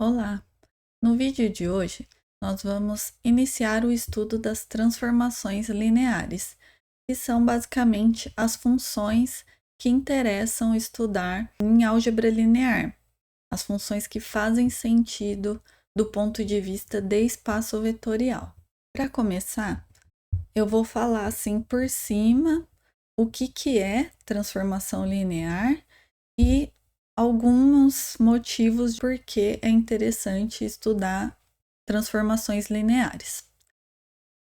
Olá! No vídeo de hoje, nós vamos iniciar o estudo das transformações lineares, que são basicamente as funções que interessam estudar em álgebra linear, as funções que fazem sentido do ponto de vista de espaço vetorial. Para começar, eu vou falar assim por cima o que é transformação linear e alguns motivos por que é interessante estudar transformações lineares.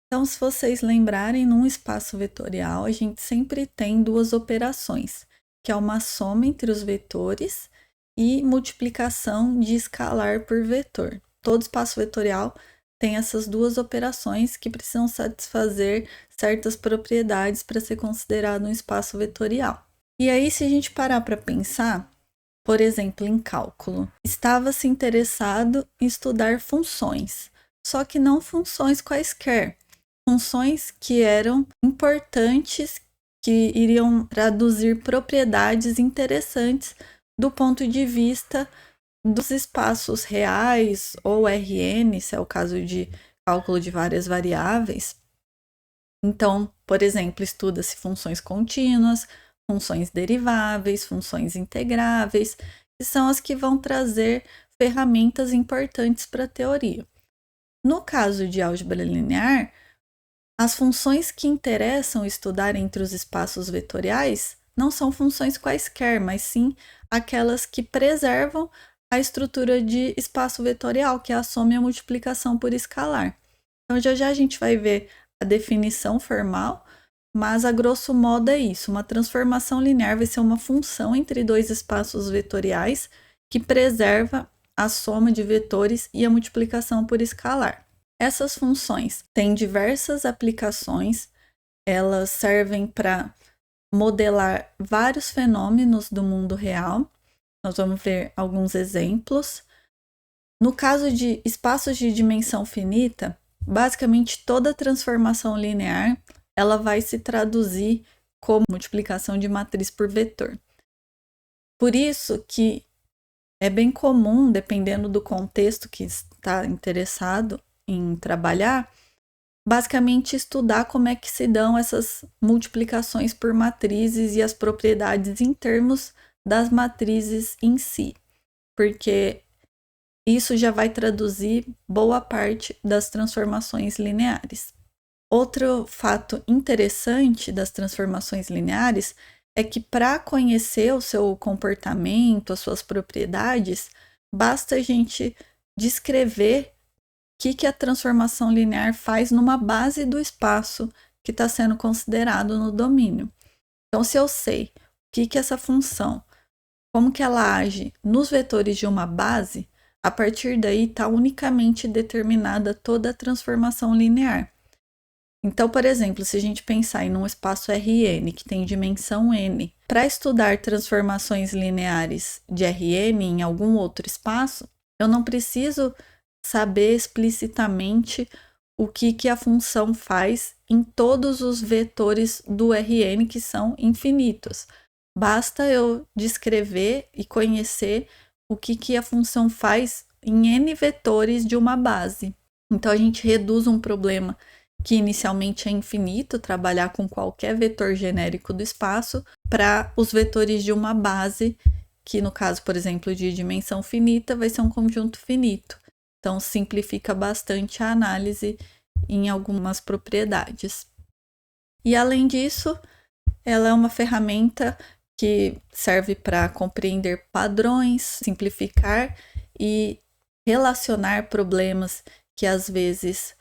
Então, se vocês lembrarem, num espaço vetorial, a gente sempre tem duas operações, que é uma soma entre os vetores e multiplicação de escalar por vetor. Todo espaço vetorial tem essas duas operações que precisam satisfazer certas propriedades para ser considerado um espaço vetorial. E aí, se a gente parar para pensar, por exemplo, em cálculo, estava-se interessado em estudar funções, só que não funções quaisquer, funções que eram importantes, que iriam traduzir propriedades interessantes do ponto de vista dos espaços reais ou Rn, se é o caso de cálculo de várias variáveis. Então, por exemplo, estuda-se funções contínuas, funções deriváveis, funções integráveis, que são as que vão trazer ferramentas importantes para a teoria. No caso de álgebra linear, as funções que interessam estudar entre os espaços vetoriais não são funções quaisquer, mas sim aquelas que preservam a estrutura de espaço vetorial, que é a soma e a multiplicação por escalar. Então, já a gente vai ver a definição formal, mas a grosso modo é isso. Uma transformação linear vai ser uma função entre dois espaços vetoriais que preserva a soma de vetores e a multiplicação por escalar. Essas funções têm diversas aplicações, elas servem para modelar vários fenômenos do mundo real. Nós vamos ver alguns exemplos. No caso de espaços de dimensão finita, basicamente toda transformação linear ela vai se traduzir como multiplicação de matriz por vetor. Por isso que é bem comum, dependendo do contexto que está interessado em trabalhar, basicamente estudar como é que se dão essas multiplicações por matrizes e as propriedades em termos das matrizes em si, porque isso já vai traduzir boa parte das transformações lineares. Outro fato interessante das transformações lineares é que para conhecer o seu comportamento, as suas propriedades, basta a gente descrever o que a transformação linear faz numa base do espaço que está sendo considerado no domínio. Então, se eu sei o que essa função, como que ela age nos vetores de uma base, a partir daí está unicamente determinada toda a transformação linear. Então, por exemplo, se a gente pensar em um espaço Rn que tem dimensão n, para estudar transformações lineares de Rn em algum outro espaço, eu não preciso saber explicitamente o que a função faz em todos os vetores do Rn que são infinitos. Basta eu descrever e conhecer o que a função faz em n vetores de uma base. Então, a gente reduz um problema que inicialmente é infinito, trabalhar com qualquer vetor genérico do espaço, para os vetores de uma base, que no caso, por exemplo, de dimensão finita, vai ser um conjunto finito. Então, simplifica bastante a análise em algumas propriedades. E, além disso, ela é uma ferramenta que serve para compreender padrões, simplificar e relacionar problemas que às vezes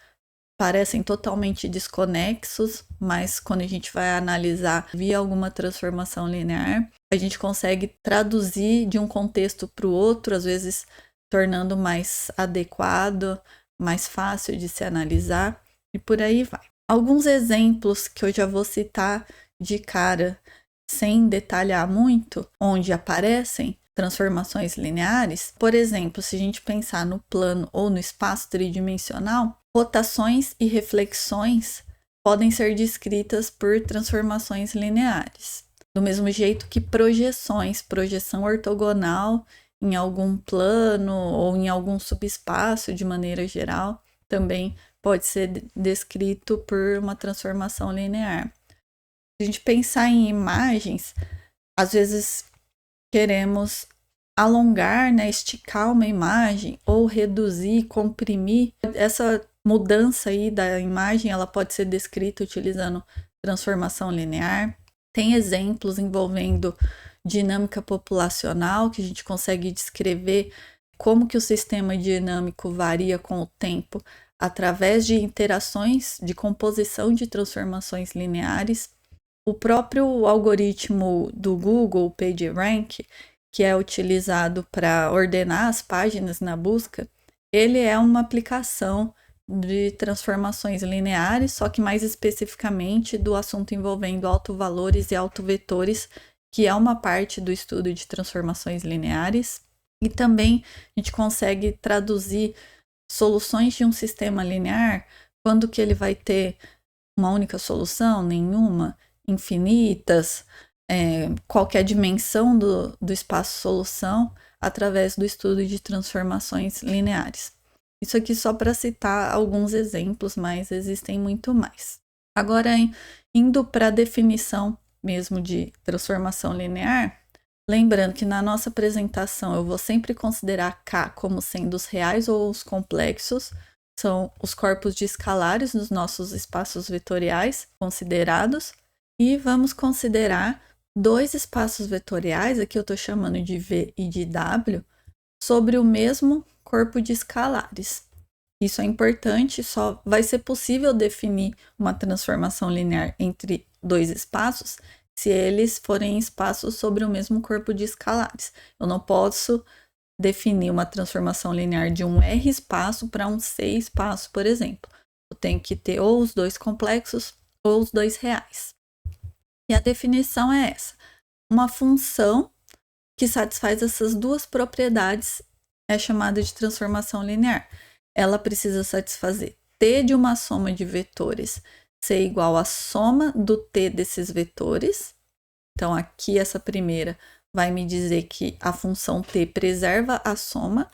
parecem totalmente desconexos, mas quando a gente vai analisar via alguma transformação linear, a gente consegue traduzir de um contexto para o outro, às vezes tornando mais adequado, mais fácil de se analisar, e por aí vai. Alguns exemplos que eu já vou citar de cara, sem detalhar muito, onde aparecem transformações lineares. Por exemplo, se a gente pensar no plano ou no espaço tridimensional, rotações e reflexões podem ser descritas por transformações lineares. Do mesmo jeito que projeções, projeção ortogonal em algum plano ou em algum subespaço de maneira geral, também pode ser descrito por uma transformação linear. Se a gente pensar em imagens, às vezes queremos alongar, né, esticar uma imagem ou reduzir, comprimir. Essa mudança aí da imagem, ela pode ser descrita utilizando transformação linear. Tem exemplos envolvendo dinâmica populacional, que a gente consegue descrever como que o sistema dinâmico varia com o tempo através de interações de composição de transformações lineares. O próprio algoritmo do Google, PageRank, que é utilizado para ordenar as páginas na busca, ele é uma aplicação de transformações lineares, só que mais especificamente do assunto envolvendo autovalores e autovetores, que é uma parte do estudo de transformações lineares. E também a gente consegue traduzir soluções de um sistema linear, quando que ele vai ter uma única solução, nenhuma, infinitas, qualquer dimensão do espaço solução, através do estudo de transformações lineares. Isso aqui só para citar alguns exemplos, mas existem muito mais. Agora, indo para a definição mesmo de transformação linear, lembrando que na nossa apresentação eu vou sempre considerar K como sendo os reais ou os complexos, são os corpos de escalares nos nossos espaços vetoriais considerados, e vamos considerar dois espaços vetoriais, aqui eu estou chamando de V e de W, sobre o mesmo corpo de escalares. Isso é importante, só vai ser possível definir uma transformação linear entre dois espaços se eles forem espaços sobre o mesmo corpo de escalares. Eu não posso definir uma transformação linear de um R espaço para um C espaço, por exemplo. Eu tenho que ter ou os dois complexos ou os dois reais. E a definição é essa. Uma função que satisfaz essas duas propriedades é chamada de transformação linear. Ela precisa satisfazer t de uma soma de vetores ser igual à soma do t desses vetores. Então, aqui essa primeira vai me dizer que a função t preserva a soma,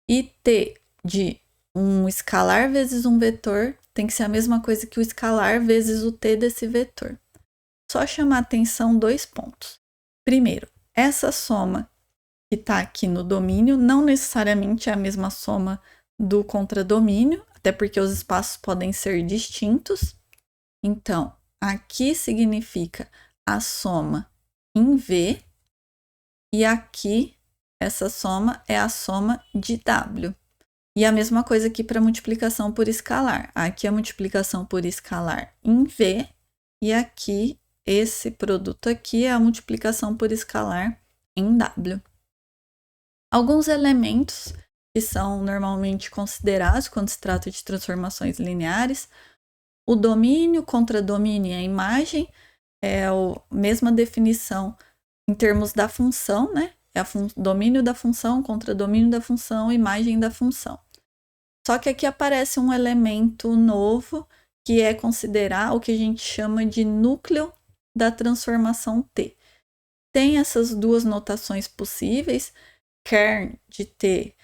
e t de um escalar vezes um vetor tem que ser a mesma coisa que o escalar vezes o t desse vetor. Só chamar atenção dois pontos. Primeiro, essa soma que está aqui no domínio não necessariamente é a mesma soma do contradomínio, até porque os espaços podem ser distintos. Então, aqui significa a soma em V, e aqui essa soma é a soma de W. E a mesma coisa aqui para multiplicação por escalar. Aqui a multiplicação por escalar em V, e aqui esse produto aqui é a multiplicação por escalar em W. Alguns elementos que são normalmente considerados quando se trata de transformações lineares: o domínio, contradomínio e a imagem, é a mesma definição em termos da função, né? É domínio da função, contradomínio da função, imagem da função. Só que aqui aparece um elemento novo, que é considerar o que a gente chama de núcleo da transformação T. Tem essas duas notações possíveis. Kern de T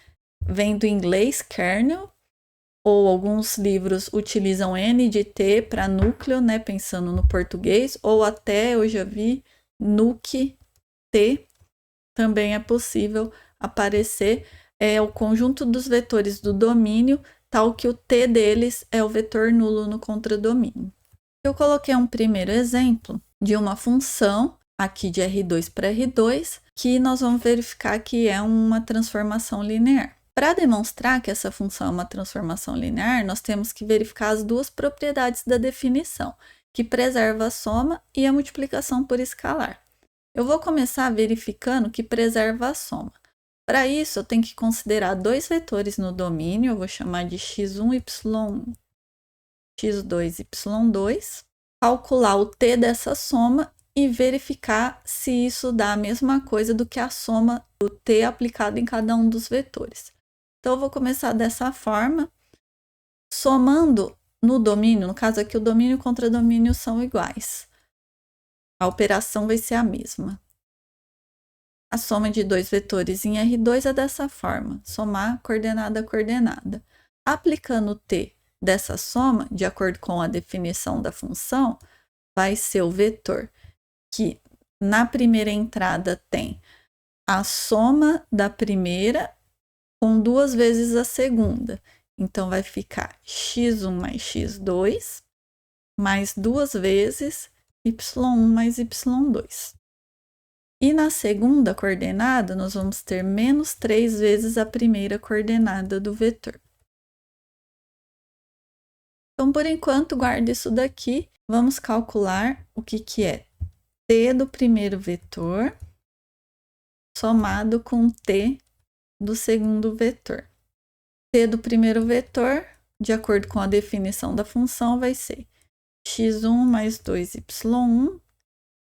vem do inglês kernel, ou alguns livros utilizam N de T para núcleo, né, pensando no português, ou até eu já vi nuc T, também é possível aparecer. É o conjunto dos vetores do domínio, tal que o T deles é o vetor nulo no contradomínio. Eu coloquei um primeiro exemplo de uma função aqui de R2 para R2, que nós vamos verificar que é uma transformação linear. Para demonstrar que essa função é uma transformação linear, nós temos que verificar as duas propriedades da definição, que preserva a soma e a multiplicação por escalar. Eu vou começar verificando que preserva a soma. Para isso, eu tenho que considerar dois vetores no domínio, eu vou chamar de x1, y1, x2, y2, calcular o t dessa soma e verificar se isso dá a mesma coisa do que a soma do t aplicado em cada um dos vetores. Então, eu vou começar dessa forma, somando no domínio, no caso aqui o domínio e o contradomínio são iguais. A operação vai ser a mesma. A soma de dois vetores em R2 é dessa forma, somar coordenada a coordenada. Aplicando o t dessa soma, de acordo com a definição da função, vai ser o vetor que na primeira entrada tem a soma da primeira com 2 vezes a segunda. Então, vai ficar x1 mais x2 mais 2 vezes y1 mais y2. E na segunda coordenada, nós vamos ter menos 3 vezes a primeira coordenada do vetor. Então, por enquanto, guarda isso daqui. Vamos calcular o que é t do primeiro vetor somado com t do segundo vetor. T do primeiro vetor, de acordo com a definição da função, vai ser x1 mais 2y1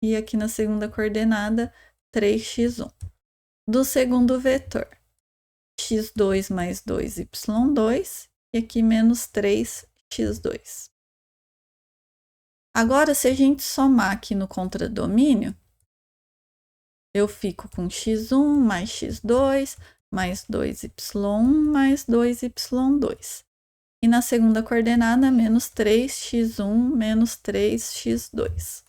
e aqui na segunda coordenada 3x1. Do segundo vetor, x2 mais 2y2 e aqui menos 3x2. Agora, se a gente somar aqui no contradomínio, eu fico com x1 mais x2 mais 2y1 mais 2y2. E na segunda coordenada, menos 3x1 menos 3x2.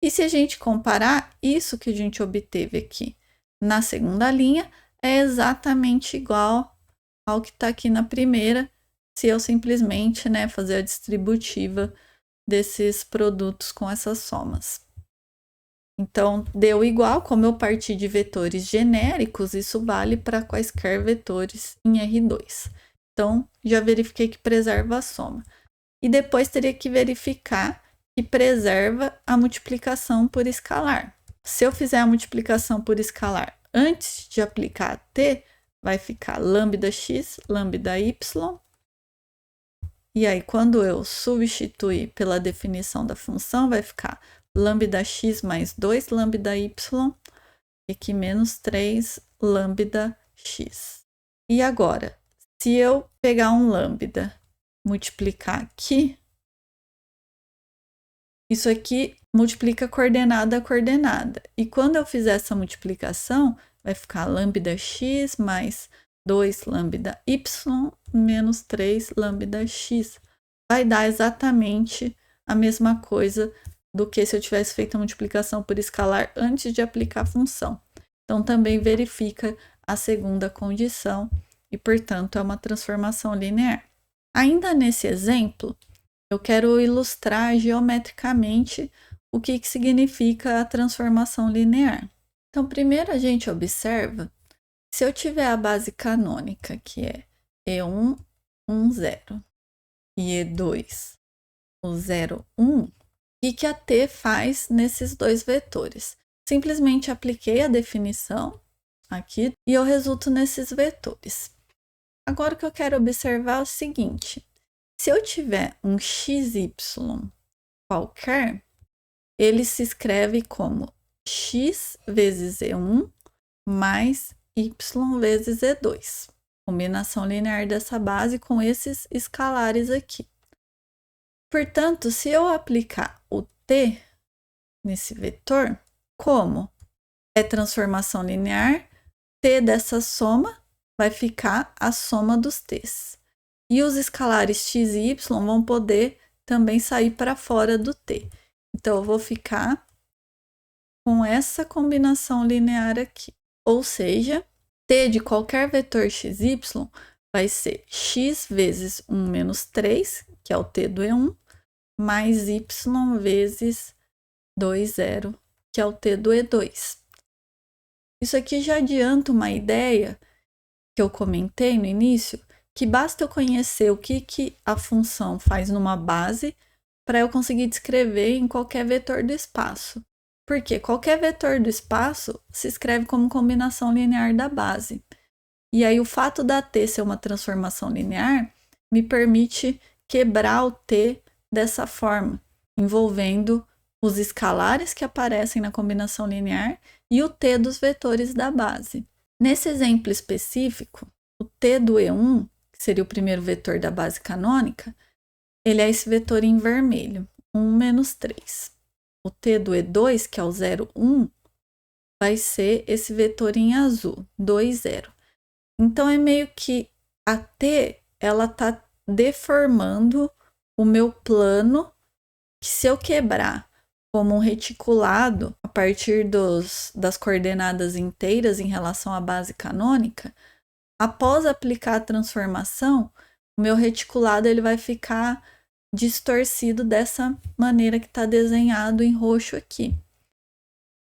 E se a gente comparar, isso que a gente obteve aqui na segunda linha é exatamente igual ao que está aqui na primeira, se eu simplesmente fazer a distributiva desses produtos com essas somas. Então, deu igual, como eu parti de vetores genéricos, isso vale para quaisquer vetores em R2. Então, já verifiquei que preserva a soma. E depois teria que verificar que preserva a multiplicação por escalar. Se eu fizer a multiplicação por escalar antes de aplicar t, vai ficar lambda x, lambda y. E aí, quando eu substituir pela definição da função, vai ficar lambda x mais 2 lambda y, e aqui menos 3 lambda x. E agora, se eu pegar um lambda, multiplicar aqui, isso aqui multiplica coordenada a coordenada. E quando eu fizer essa multiplicação, vai ficar lambda x mais 2 lambda y menos 3 lambda x. Vai dar exatamente a mesma coisa do que se eu tivesse feito a multiplicação por escalar antes de aplicar a função. Então, também verifica a segunda condição e, portanto, é uma transformação linear. Ainda nesse exemplo, eu quero ilustrar geometricamente o que significa a transformação linear. Então, primeiro a gente observa, se eu tiver a base canônica, que é E1, 1, 0, e E2, o 0, 1, o que a t faz nesses dois vetores? Simplesmente apliquei a definição aqui e eu resulto nesses vetores. Agora o que eu quero observar é o seguinte, se eu tiver um xy qualquer, ele se escreve como x vezes E1 mais y vezes E2. Combinação linear dessa base com esses escalares aqui. Portanto, se eu aplicar o t nesse vetor, como é transformação linear, t dessa soma vai ficar a soma dos t's. E os escalares x e y vão poder também sair para fora do t. Então, eu vou ficar com essa combinação linear aqui. Ou seja, t de qualquer vetor xy vai ser x vezes 1 menos 3, que é o t do E1, mais y vezes 2, 0, que é o t do E2. Isso aqui já adianta uma ideia que eu comentei no início, que basta eu conhecer o que a função faz numa base para eu conseguir descrever em qualquer vetor do espaço. Porque qualquer vetor do espaço se escreve como combinação linear da base. E aí o fato da t ser uma transformação linear me permite quebrar o t dessa forma, envolvendo os escalares que aparecem na combinação linear e o t dos vetores da base. Nesse exemplo específico, o t do E1, que seria o primeiro vetor da base canônica, ele é esse vetor em vermelho, 1 menos 3. O t do E2, que é o 0, 1, vai ser esse vetor em azul, 2, 0. Então, é meio que a T, ela está deformando o meu plano, que se eu quebrar como um reticulado a partir das coordenadas inteiras em relação à base canônica, após aplicar a transformação, o meu reticulado ele vai ficar distorcido dessa maneira que está desenhado em roxo aqui.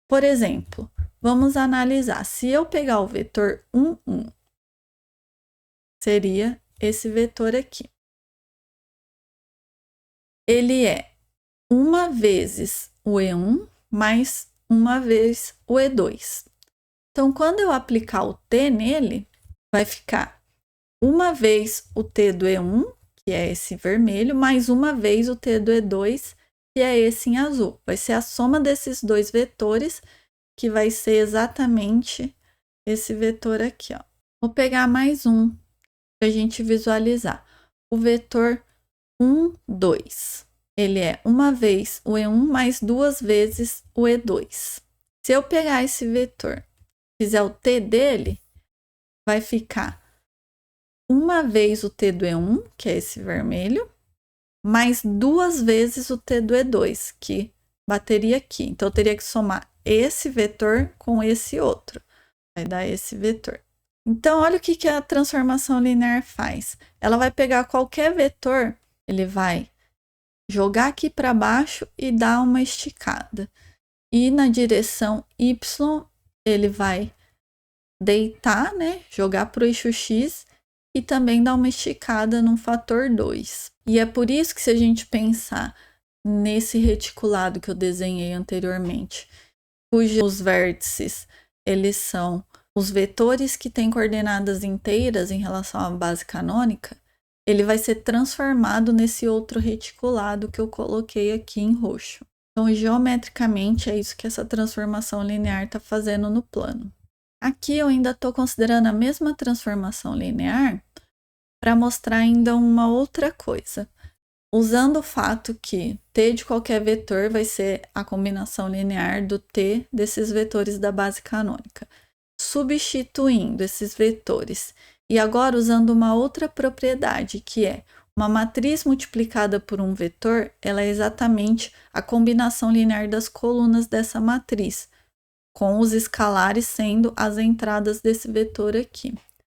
Por exemplo, vamos analisar. Se eu pegar o vetor 1, 1, seria esse vetor aqui. Ele é 1 vezes o E1 mais 1 vez o E2. Então, quando eu aplicar o T nele, vai ficar 1 vez o T do E1, que é esse vermelho, mais 1 vez o T do E2, que é esse em azul. Vai ser a soma desses dois vetores, que vai ser exatamente esse vetor aqui, ó. Vou pegar mais um para a gente visualizar. O vetor 1, 2. Ele é 1 vez o E1 mais 2 vezes o E2. Se eu pegar esse vetor, fizer o T dele, vai ficar 1 vez o T do E1, que é esse vermelho, mais 2 vezes o T do E2, que bateria aqui. Então, eu teria que somar esse vetor com esse outro. Vai dar esse vetor. Então, olha o que a transformação linear faz. Ela vai pegar qualquer vetor, ele vai jogar aqui para baixo e dar uma esticada. E na direção Y, ele vai deitar, né? Jogar para o eixo X e também dar uma esticada no fator 2. E é por isso que, se a gente pensar nesse reticulado que eu desenhei anteriormente, cujos vértices eles são os vetores que têm coordenadas inteiras em relação à base canônica, ele vai ser transformado nesse outro reticulado que eu coloquei aqui em roxo. Então, geometricamente, é isso que essa transformação linear está fazendo no plano. Aqui eu ainda estou considerando a mesma transformação linear para mostrar ainda uma outra coisa. Usando o fato que T de qualquer vetor vai ser a combinação linear do T desses vetores da base canônica. Substituindo esses vetores e agora usando uma outra propriedade, que é uma matriz multiplicada por um vetor, ela é exatamente a combinação linear das colunas dessa matriz, com os escalares sendo as entradas desse vetor aqui.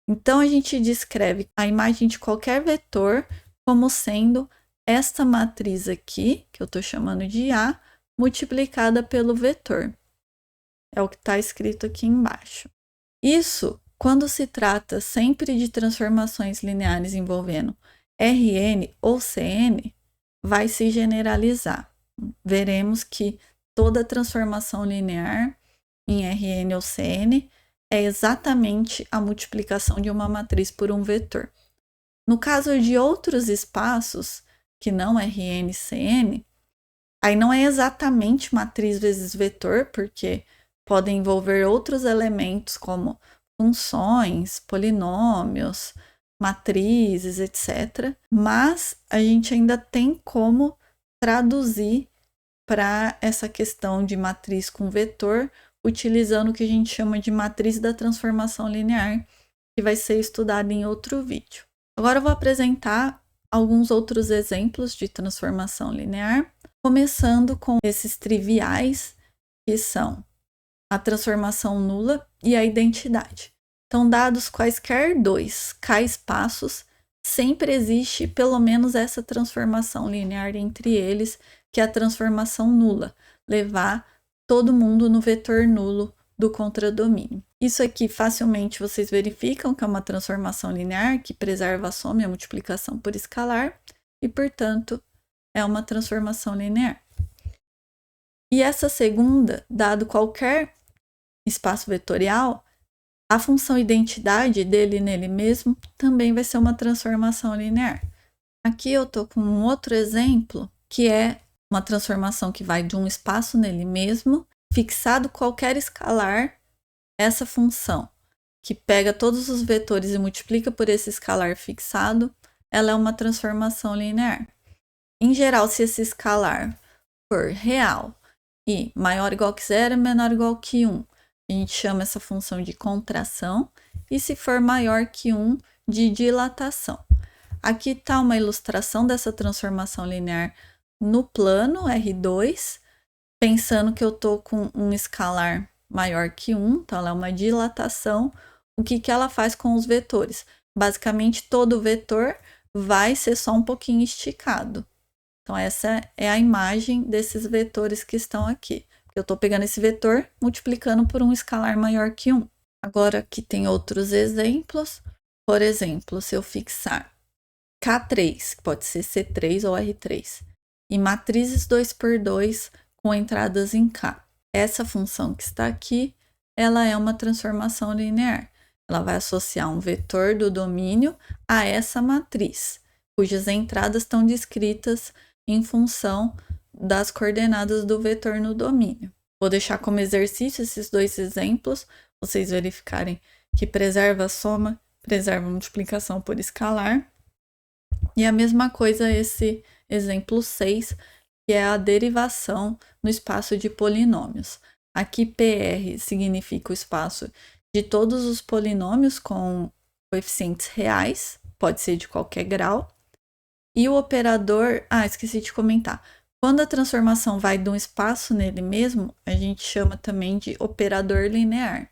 Então, a gente descreve a imagem de qualquer vetor como sendo esta matriz aqui, que eu estou chamando de A, multiplicada pelo vetor. É o que está escrito aqui embaixo. Isso, quando se trata sempre de transformações lineares envolvendo Rn ou Cn, vai se generalizar. Veremos que toda transformação linear em Rn ou Cn é exatamente a multiplicação de uma matriz por um vetor. No caso de outros espaços, que não Rn e Cn, aí não é exatamente matriz vezes vetor, porque podem envolver outros elementos como funções, polinômios, matrizes, etc. Mas a gente ainda tem como traduzir para essa questão de matriz com vetor, utilizando o que a gente chama de matriz da transformação linear, que vai ser estudado em outro vídeo. Agora eu vou apresentar alguns outros exemplos de transformação linear, começando com esses triviais, que são a transformação nula e a identidade. Então, dados quaisquer dois K-espaços, sempre existe pelo menos essa transformação linear entre eles, que é a transformação nula, levar todo mundo no vetor nulo do contradomínio. Isso aqui facilmente vocês verificam que é uma transformação linear que preserva a soma e a multiplicação por escalar e, portanto, é uma transformação linear. E essa segunda, dado qualquer espaço vetorial, a função identidade dele nele mesmo também vai ser uma transformação linear. Aqui eu estou com um outro exemplo, que é uma transformação que vai de um espaço nele mesmo, fixado qualquer escalar, essa função, que pega todos os vetores e multiplica por esse escalar fixado, ela é uma transformação linear. Em geral, se esse escalar for real e maior ou igual que 0 e menor ou igual que 1, a gente chama essa função de contração, e se for maior que 1, de dilatação. Aqui está uma ilustração dessa transformação linear no plano R2, pensando que eu estou com um escalar maior que 1, então ela é uma dilatação. O que ela faz com os vetores? Basicamente, todo vetor vai ser só um pouquinho esticado. Então, essa é a imagem desses vetores que estão aqui. Eu estou pegando esse vetor, multiplicando por um escalar maior que 1. Agora, aqui tem outros exemplos. Por exemplo, se eu fixar K3, que pode ser C3 ou R3, e matrizes 2x2 com entradas em K. Essa função que está aqui, ela é uma transformação linear. Ela vai associar um vetor do domínio a essa matriz, cujas entradas estão descritas em função das coordenadas do vetor no domínio. Vou deixar como exercício esses dois exemplos, vocês verificarem que preserva a soma, preserva a multiplicação por escalar. E a mesma coisa esse exemplo 6, que é a derivação no espaço de polinômios. Aqui PR significa o espaço de todos os polinômios com coeficientes reais, pode ser de qualquer grau. E o operador, esqueci de comentar, quando a transformação vai de um espaço nele mesmo, a gente chama também de operador linear.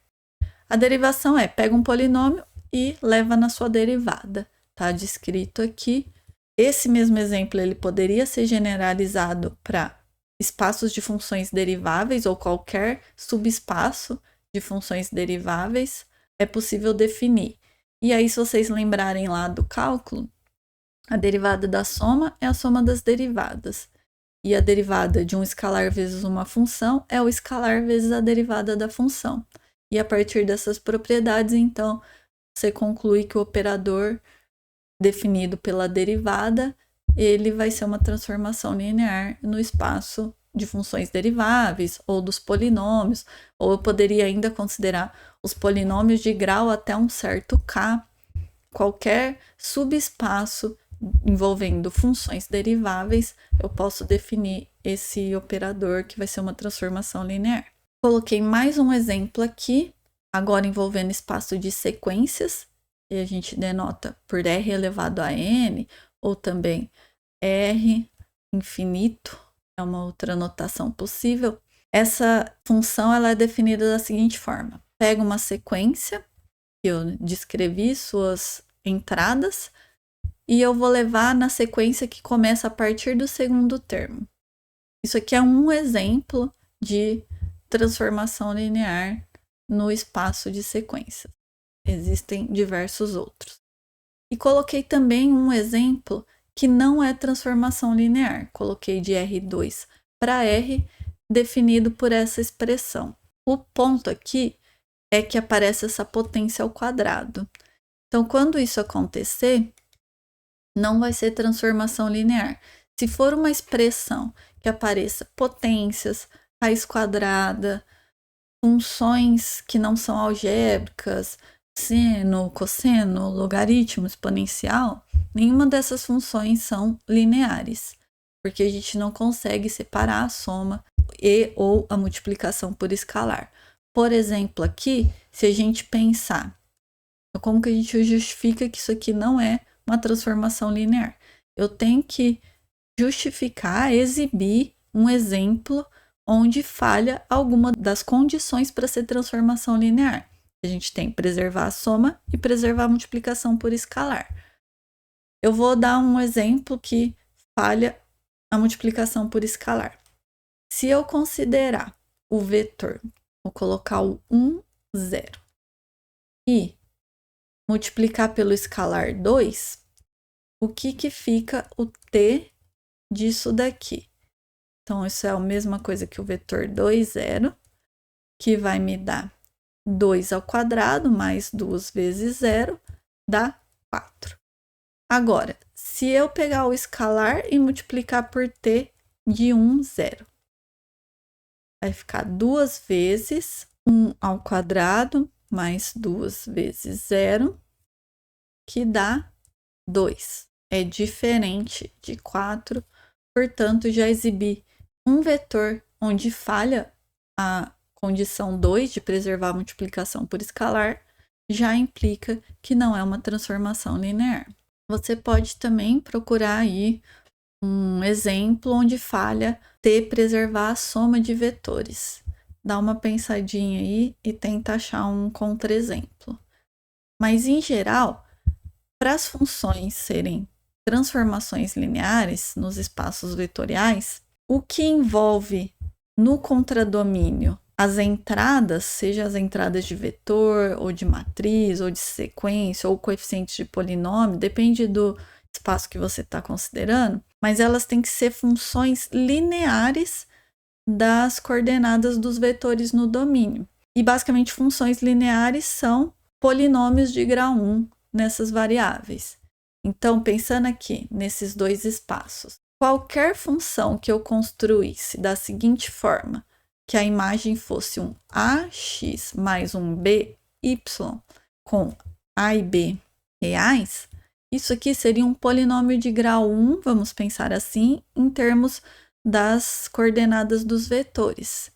A derivação pega um polinômio e leva na sua derivada, tá descrito aqui. Esse mesmo exemplo ele poderia ser generalizado para espaços de funções deriváveis ou qualquer subespaço de funções deriváveis é possível definir. E aí, se vocês lembrarem lá do cálculo, a derivada da soma é a soma das derivadas. E a derivada de um escalar vezes uma função é o escalar vezes a derivada da função. E a partir dessas propriedades, então, você conclui que o operador definido pela derivada, ele vai ser uma transformação linear no espaço de funções deriváveis ou dos polinômios, ou eu poderia ainda considerar os polinômios de grau até um certo k, qualquer subespaço envolvendo funções deriváveis, eu posso definir esse operador que vai ser uma transformação linear. Coloquei mais um exemplo aqui, agora envolvendo espaço de sequências, e a gente denota por R elevado a N, ou também R infinito, é uma outra notação possível. Essa função ela é definida da seguinte forma: pega uma sequência, que eu descrevi suas entradas, e eu vou levar na sequência que começa a partir do segundo termo. Isso aqui é um exemplo de transformação linear no espaço de sequências. Existem diversos outros. E coloquei também um exemplo que não é transformação linear. Coloquei de R2 para R, definido por essa expressão. O ponto aqui é que aparece essa potência ao quadrado. Então, quando isso acontecer, não vai ser transformação linear. Se for uma expressão que apareça potências, raiz quadrada, funções que não são algébricas, seno, cosseno, logaritmo, exponencial, nenhuma dessas funções são lineares, porque a gente não consegue separar a soma e ou a multiplicação por escalar. Por exemplo, aqui, se a gente pensar, como que a gente justifica que isso aqui não é uma transformação linear? Eu tenho que justificar, exibir um exemplo onde falha alguma das condições para ser transformação linear. A gente tem preservar a soma e preservar a multiplicação por escalar. Eu vou dar um exemplo que falha a multiplicação por escalar. Se eu considerar o vetor, vou colocar o 1, 0, e multiplicar pelo escalar 2, o que fica o t disso daqui? Então, isso é a mesma coisa que o vetor 2, 0, que vai me dar 2 ao quadrado mais 2 vezes 0, dá 4. Agora, se eu pegar o escalar e multiplicar por t de 1, 0, vai ficar 2 vezes 1 ao quadrado mais 2 vezes 0, que dá 2. É diferente de 4, portanto, já exibi um vetor onde falha a condição 2 de preservar a multiplicação por escalar já implica que não é uma transformação linear. Você pode também procurar aí um exemplo onde falha t preservar a soma de vetores. Dá uma pensadinha aí e tenta achar um contra-exemplo. Mas, em geral, para as funções serem transformações lineares nos espaços vetoriais, o que envolve no contradomínio as entradas, seja as entradas de vetor, ou de matriz, ou de sequência, ou coeficientes de polinômio, depende do espaço que você está considerando, mas elas têm que ser funções lineares das coordenadas dos vetores no domínio. E basicamente funções lineares são polinômios de grau 1 nessas variáveis. Então, pensando aqui nesses dois espaços, qualquer função que eu construísse da seguinte forma, que a imagem fosse um ax mais um by com a e b reais, isso aqui seria um polinômio de grau 1, vamos pensar assim, em termos das coordenadas dos vetores.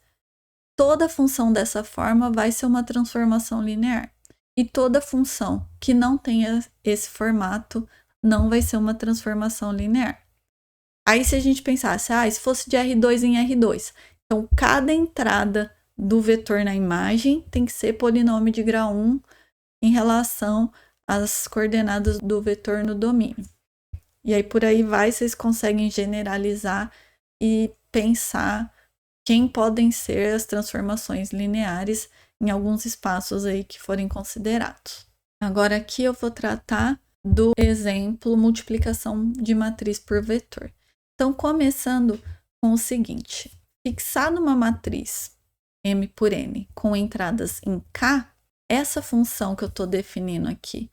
Toda função dessa forma vai ser uma transformação linear. E toda função que não tenha esse formato não vai ser uma transformação linear. Aí, se a gente pensasse, se fosse de R2 em R2, então cada entrada do vetor na imagem tem que ser polinômio de grau 1 em relação às coordenadas do vetor no domínio. E aí, por aí vai, vocês conseguem generalizar e pensar quem podem ser as transformações lineares em alguns espaços aí que forem considerados. Agora aqui eu vou tratar do exemplo multiplicação de matriz por vetor. Então, começando com o seguinte, fixado uma matriz M por N com entradas em K, essa função que eu estou definindo aqui,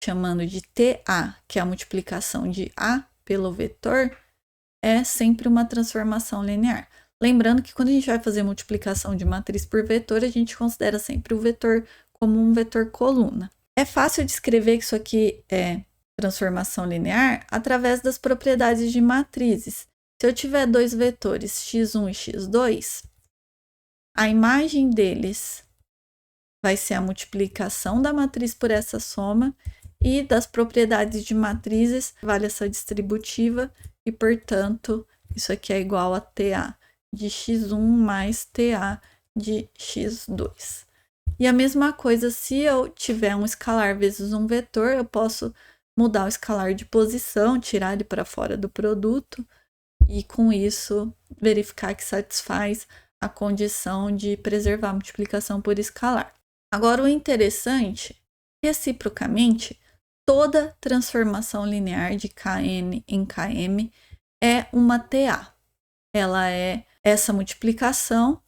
chamando de TA, que é a multiplicação de A pelo vetor, é sempre uma transformação linear. Lembrando que quando a gente vai fazer multiplicação de matriz por vetor, a gente considera sempre o vetor como um vetor coluna. É fácil de escrever que isso aqui é transformação linear através das propriedades de matrizes. Se eu tiver dois vetores x1 e x2, a imagem deles vai ser a multiplicação da matriz por essa soma e das propriedades de matrizes vale essa distributiva e, portanto, isso aqui é igual a TA de x1 mais TA de x2. E a mesma coisa, se eu tiver um escalar vezes um vetor, eu posso mudar o escalar de posição, tirar ele para fora do produto e, com isso, verificar que satisfaz a condição de preservar a multiplicação por escalar. Agora, o interessante, reciprocamente, toda transformação linear de Kn em Km é uma TA. Ela é essa multiplicação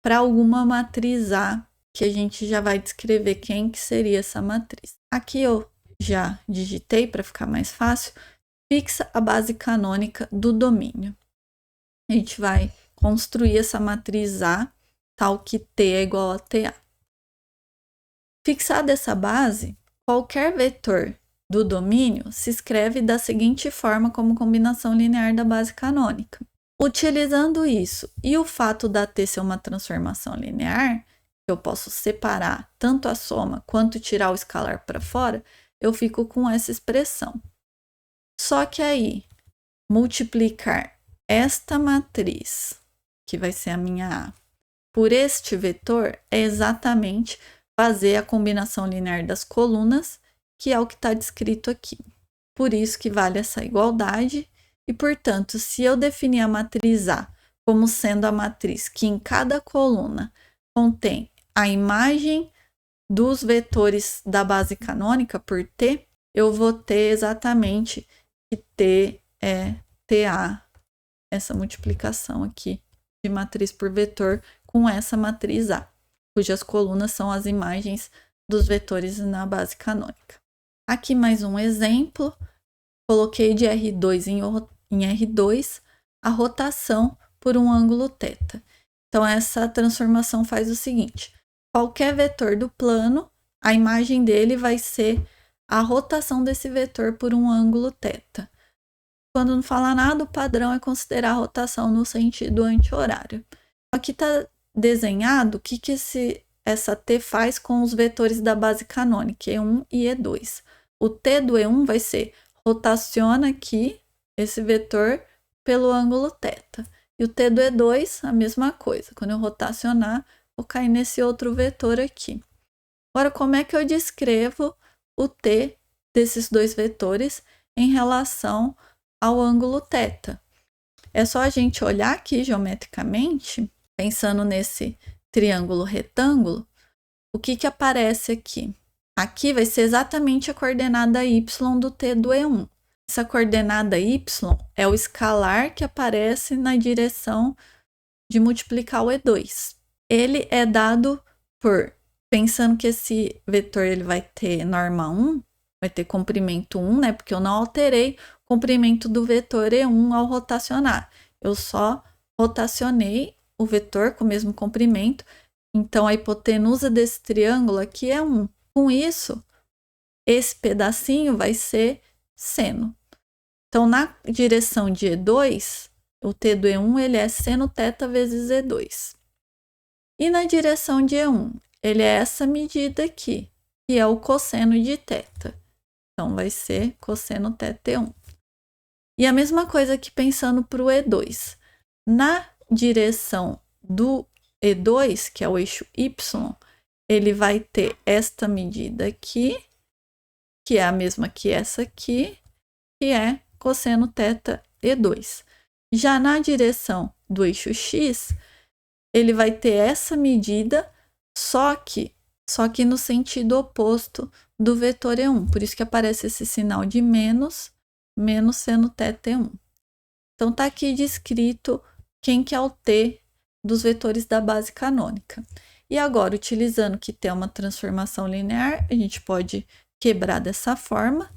para alguma matriz A, que a gente já vai descrever quem que seria essa matriz. Aqui eu já digitei para ficar mais fácil, fixa a base canônica do domínio. A gente vai construir essa matriz A, tal que T é igual a TA. Fixada essa base, qualquer vetor do domínio se escreve da seguinte forma como combinação linear da base canônica. Utilizando isso e o fato da T ser uma transformação linear, eu posso separar tanto a soma quanto tirar o escalar para fora, eu fico com essa expressão. Só que aí, multiplicar esta matriz, que vai ser a minha A, por este vetor é exatamente fazer a combinação linear das colunas, que é o que está descrito aqui. Por isso que vale essa igualdade. E, portanto, se eu definir a matriz A como sendo a matriz que em cada coluna contém a imagem dos vetores da base canônica por T, eu vou ter exatamente que T é TA, essa multiplicação aqui de matriz por vetor com essa matriz A, cujas colunas são as imagens dos vetores na base canônica. Aqui mais um exemplo, coloquei de R2 em R2 a rotação por um ângulo θ. Então, essa transformação faz o seguinte, qualquer vetor do plano, a imagem dele vai ser a rotação desse vetor por um ângulo θ. Quando não fala nada, o padrão é considerar a rotação no sentido anti-horário. Aqui está desenhado o que essa T faz com os vetores da base canônica, E1 e E2. O T do E1 vai ser, rotaciona aqui esse vetor pelo ângulo θ. E o T do E2, a mesma coisa. Quando eu rotacionar, vou cair nesse outro vetor aqui. Agora, como é que eu descrevo o T desses dois vetores em relação ao ângulo θ? É só a gente olhar aqui geometricamente, pensando nesse triângulo retângulo, o que aparece aqui? Aqui vai ser exatamente a coordenada y do T do E1. Essa coordenada y é o escalar que aparece na direção de multiplicar o E2. Ele é dado por, pensando que esse vetor ele vai ter norma 1, vai ter comprimento 1, né? Porque eu não alterei o comprimento do vetor E1 ao rotacionar. Eu só rotacionei o vetor com o mesmo comprimento. Então, a hipotenusa desse triângulo aqui é 1. Com isso, esse pedacinho vai ser seno. Então, na direção de E2, o T do E1 ele é seno θ vezes E2. E na direção de E1, ele é essa medida aqui, que é o cosseno de θ. Então, vai ser cosseno θ1. E a mesma coisa aqui pensando para o E2. Na direção do E2, que é o eixo Y, ele vai ter esta medida aqui, que é a mesma que essa aqui, que é cosseno θ E2. Já na direção do eixo X, ele vai ter essa medida, só que no sentido oposto do vetor E1. Por isso que aparece esse sinal de menos seno θ1. Então, está aqui descrito quem que é o T dos vetores da base canônica. E agora, utilizando que T é uma transformação linear, a gente pode quebrar dessa forma.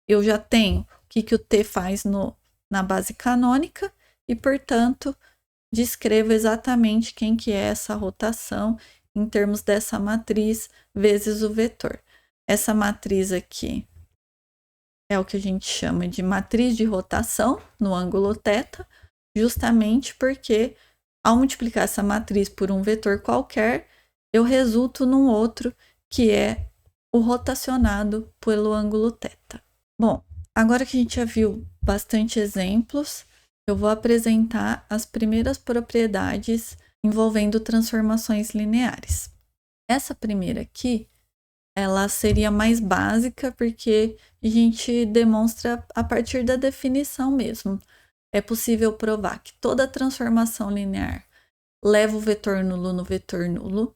Eu já tenho o que o T faz na base canônica e, portanto, descrevo exatamente quem que é essa rotação em termos dessa matriz vezes o vetor. Essa matriz aqui é o que a gente chama de matriz de rotação no ângulo θ, justamente porque ao multiplicar essa matriz por um vetor qualquer, eu resulto num outro que é o rotacionado pelo ângulo θ. Bom, agora que a gente já viu bastante exemplos, eu vou apresentar as primeiras propriedades envolvendo transformações lineares. Essa primeira aqui, ela seria mais básica porque a gente demonstra a partir da definição mesmo. É possível provar que toda transformação linear leva o vetor nulo no vetor nulo.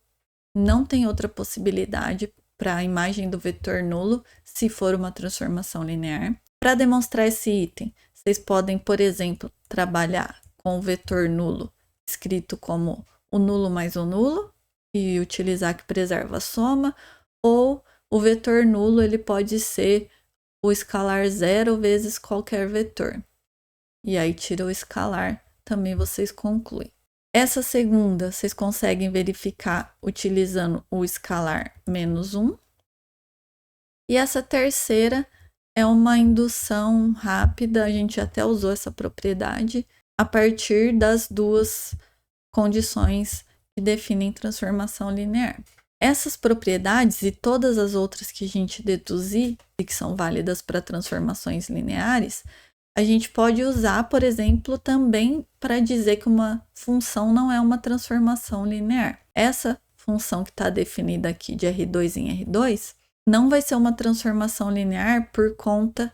Não tem outra possibilidade para a imagem do vetor nulo se for uma transformação linear. Para demonstrar esse item, vocês podem, por exemplo, trabalhar com o vetor nulo escrito como o nulo mais o nulo e utilizar que preserva a soma, ou o vetor nulo ele pode ser o escalar zero vezes qualquer vetor. E aí tira o escalar, também vocês concluem. Essa segunda vocês conseguem verificar utilizando o escalar menos 1. E essa terceira é uma indução rápida, a gente até usou essa propriedade, a partir das duas condições que definem transformação linear. Essas propriedades e todas as outras que a gente deduzir e que são válidas para transformações lineares, a gente pode usar, por exemplo, também para dizer que uma função não é uma transformação linear. Essa função que está definida aqui de R2 em R2 não vai ser uma transformação linear por conta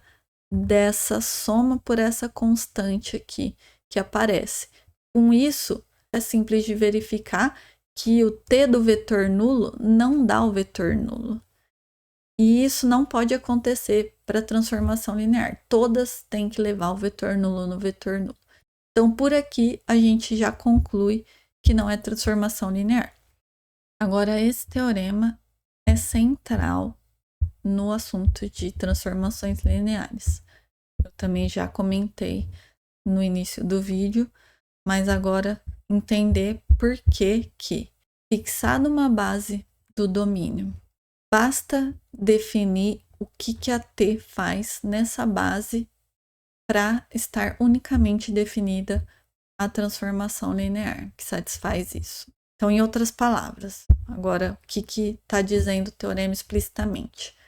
dessa soma por essa constante aqui que aparece. Com isso, é simples de verificar que o T do vetor nulo não dá o vetor nulo. E isso não pode acontecer para transformação linear. Todas têm que levar o vetor nulo no vetor nulo. Então, por aqui, a gente já conclui que não é transformação linear. Agora, esse teorema é central no assunto de transformações lineares. Eu também já comentei no início do vídeo, mas agora entender por que fixado uma base do domínio, basta definir o que a T faz nessa base para estar unicamente definida a transformação linear que satisfaz isso. Então, em outras palavras, agora o que está dizendo o teorema explicitamente?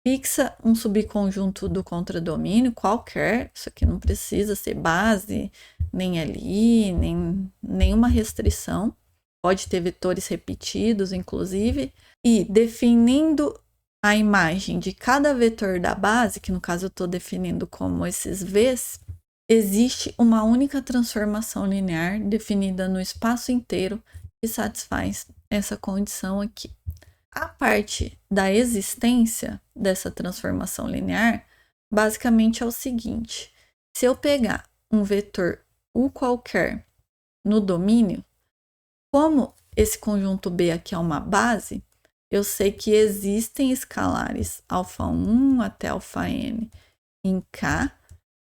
Fixa um subconjunto do contradomínio qualquer, isso aqui não precisa ser base, nem LI, nem nenhuma restrição, pode ter vetores repetidos, inclusive, e definindo a imagem de cada vetor da base, que no caso eu estou definindo como esses V's, existe uma única transformação linear definida no espaço inteiro que satisfaz essa condição aqui. A parte da existência dessa transformação linear, basicamente é o seguinte: se eu pegar um vetor U qualquer no domínio, como esse conjunto B aqui é uma base, eu sei que existem escalares α1 até αn em K,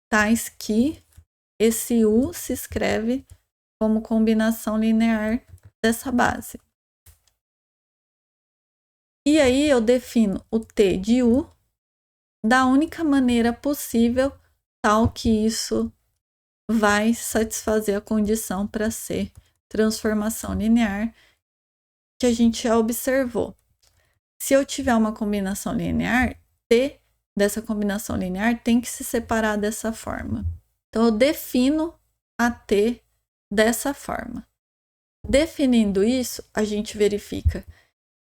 tais que esse U se escreve como combinação linear dessa base. E aí eu defino o T de U da única maneira possível, tal que isso vai satisfazer a condição para ser transformação linear que a gente já observou. Se eu tiver uma combinação linear, T dessa combinação linear tem que se separar dessa forma. Então, eu defino a T dessa forma. Definindo isso, a gente verifica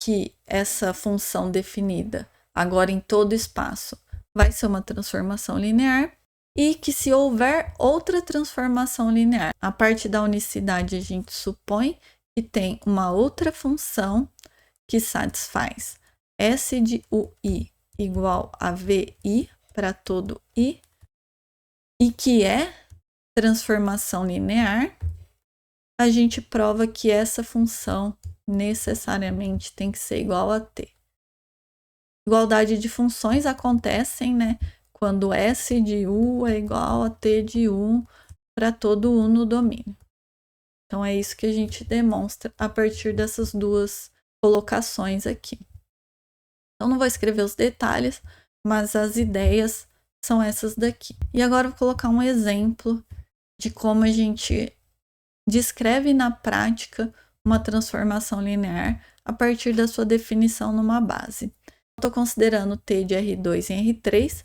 que essa função definida agora em todo espaço vai ser uma transformação linear e que se houver outra transformação linear, a parte da unicidade a gente supõe que tem uma outra função que satisfaz S de UI igual a VI para todo I e que é transformação linear, a gente prova que essa função necessariamente tem que ser igual a T. Igualdade de funções acontecem, né, quando S de U é igual a T de U para todo U no domínio. Então, é isso que a gente demonstra a partir dessas duas colocações aqui. Então, não vou escrever os detalhes, mas as ideias são essas daqui. E agora eu vou colocar um exemplo de como a gente descreve na prática uma transformação linear a partir da sua definição numa base. Estou considerando T de R2 em R3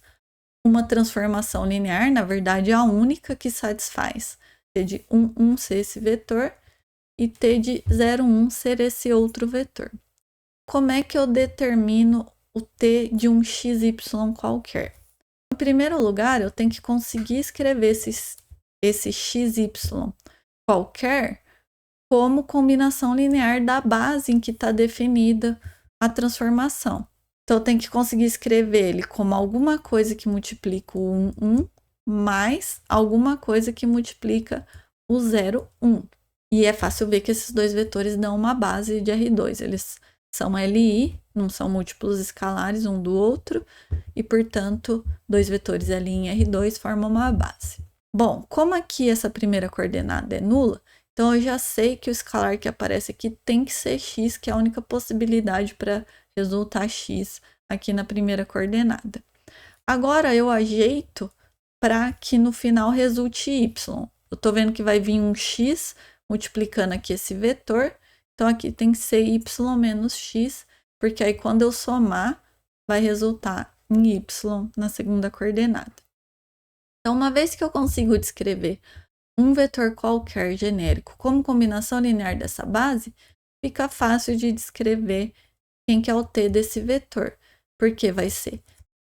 uma transformação linear, na verdade a única que satisfaz T de 1, 1 ser esse vetor e T de 0, 1 ser esse outro vetor. Como é que eu determino o T de um XY qualquer? Em primeiro lugar, eu tenho que conseguir escrever esse XY qualquer como combinação linear da base em que está definida a transformação. Então, eu tenho que conseguir escrever ele como alguma coisa que multiplica o 1, 1, mais alguma coisa que multiplica o 0, 1. E é fácil ver que esses dois vetores dão uma base de R2. Eles são LI, não são múltiplos escalares um do outro, e, portanto, dois vetores L em R2 formam uma base. Bom, como aqui essa primeira coordenada é nula, então eu já sei que o escalar que aparece aqui tem que ser x, que é a única possibilidade para resultar x aqui na primeira coordenada. Agora eu ajeito para que no final resulte y. Eu estou vendo que vai vir um x multiplicando aqui esse vetor, então aqui tem que ser y menos x, porque aí quando eu somar, vai resultar em y na segunda coordenada. Então, uma vez que eu consigo descrever um vetor qualquer genérico como combinação linear dessa base, fica fácil de descrever quem que é o t desse vetor, porque vai ser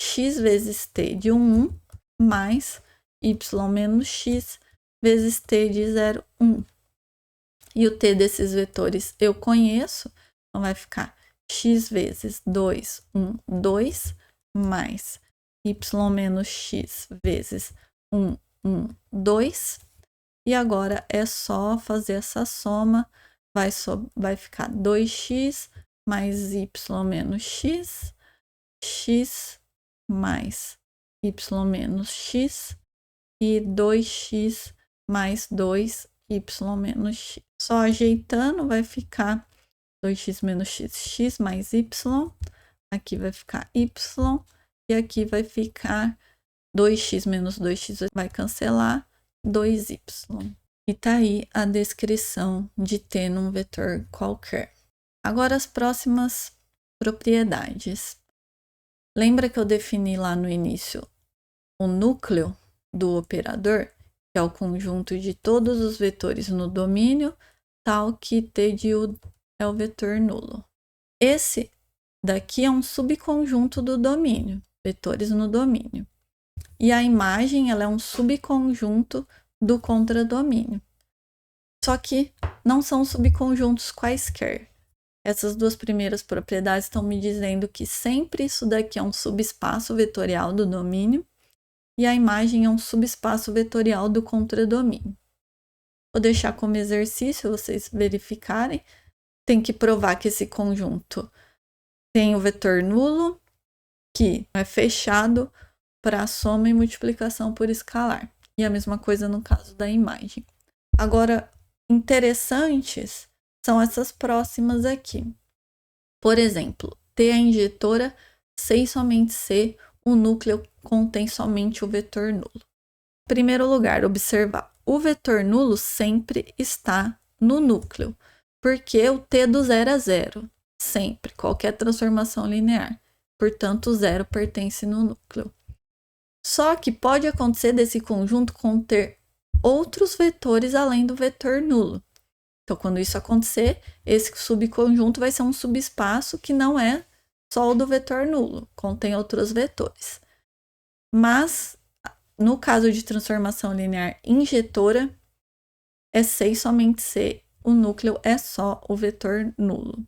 x vezes t de 1, 1 mais y menos x vezes t de 0, 1. E o t desses vetores eu conheço, então vai ficar x vezes 2, 1, 2, mais y menos x vezes 1, 1, 2. E agora é só fazer essa soma, vai ficar 2x mais y menos x, x mais y menos x e 2x mais 2y menos x. Só ajeitando vai ficar 2x menos x, x mais y, aqui vai ficar y e aqui vai ficar 2x menos 2x vai cancelar, 2y. E tá aí a descrição de T num vetor qualquer. Agora as próximas propriedades. Lembra que eu defini lá no início o núcleo do operador, que é o conjunto de todos os vetores no domínio, tal que T de U é o vetor nulo. Esse daqui é um subconjunto do domínio, vetores no domínio. E a imagem ela é um subconjunto do contradomínio. Só que não são subconjuntos quaisquer. Essas duas primeiras propriedades estão me dizendo que sempre isso daqui é um subespaço vetorial do domínio e a imagem é um subespaço vetorial do contradomínio. Vou deixar como exercício vocês verificarem. Tem que provar que esse conjunto tem o vetor nulo, que é fechado para soma e multiplicação por escalar. E a mesma coisa no caso da imagem. Agora, interessantes são essas próximas aqui. Por exemplo, T é a injetora, C e somente C, o núcleo contém somente o vetor nulo. Em primeiro lugar, observar, o vetor nulo sempre está no núcleo, porque o T do 0 é 0, sempre, qualquer transformação linear. Portanto, o 0 pertence no núcleo. Só que pode acontecer desse conjunto conter outros vetores além do vetor nulo. Então, quando isso acontecer, esse subconjunto vai ser um subespaço que não é só o do vetor nulo, contém outros vetores. Mas, no caso de transformação linear injetora, é C e somente C, o núcleo é só o vetor nulo.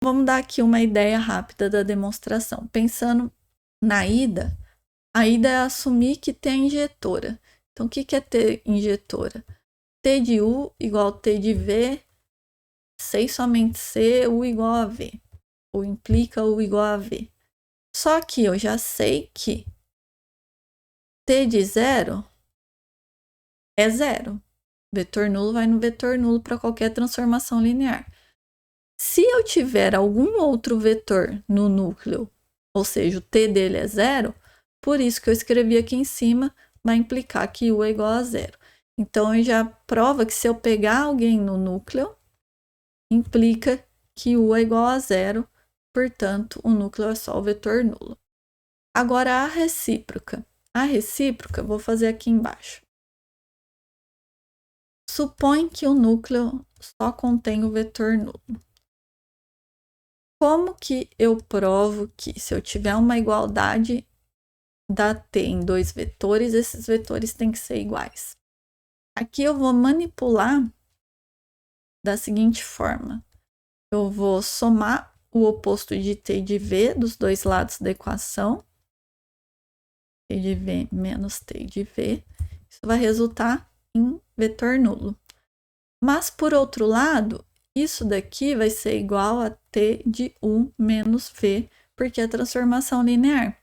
Vamos dar aqui uma ideia rápida da demonstração. Pensando na ida, a ida é assumir que T é injetora. Então, o que é T injetora? T de U igual a T de V, C e somente C, U igual a V. Ou implica U igual a V. Só que eu já sei que T de 0 é 0. Vetor nulo vai no vetor nulo para qualquer transformação linear. Se eu tiver algum outro vetor no núcleo, ou seja, o T dele é 0, por isso que eu escrevi aqui em cima, vai implicar que U é igual a 0. Então, eu já prova que se eu pegar alguém no núcleo, implica que U é igual a 0, portanto, o núcleo é só o vetor nulo. Agora, a recíproca. A recíproca, vou fazer aqui embaixo. Supõe que o núcleo só contém o vetor nulo. Como que eu provo que se eu tiver uma igualdade da T em dois vetores, esses vetores têm que ser iguais? Aqui eu vou manipular da seguinte forma. Eu vou somar o oposto de T de V dos dois lados da equação. T de V menos T de V. Isso vai resultar em vetor nulo. Mas, por outro lado, isso daqui vai ser igual a T de U menos V, porque é transformação linear.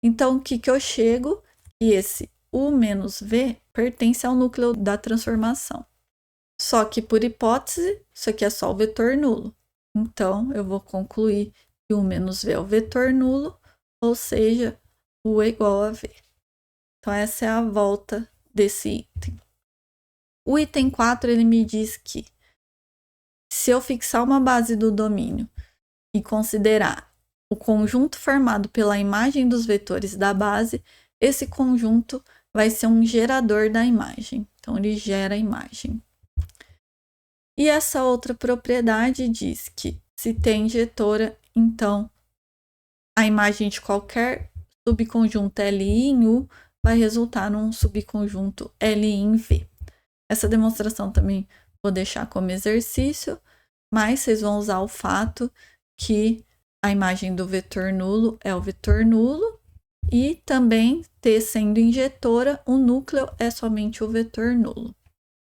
Então, o que eu chego? Que esse U menos V pertence ao núcleo da transformação. Só que, por hipótese, isso aqui é só o vetor nulo. Então, eu vou concluir que U menos V é o vetor nulo, ou seja, U é igual a V. Então, essa é a volta desse item. O item 4, ele me diz que se eu fixar uma base do domínio e considerar o conjunto formado pela imagem dos vetores da base, esse conjunto vai ser um gerador da imagem. Então, ele gera a imagem. E essa outra propriedade diz que se tem injetora, então a imagem de qualquer subconjunto Li em U vai resultar num subconjunto Li em V. Essa demonstração também vou deixar como exercício, mas vocês vão usar o fato que a imagem do vetor nulo é o vetor nulo e também T sendo injetora, o núcleo é somente o vetor nulo.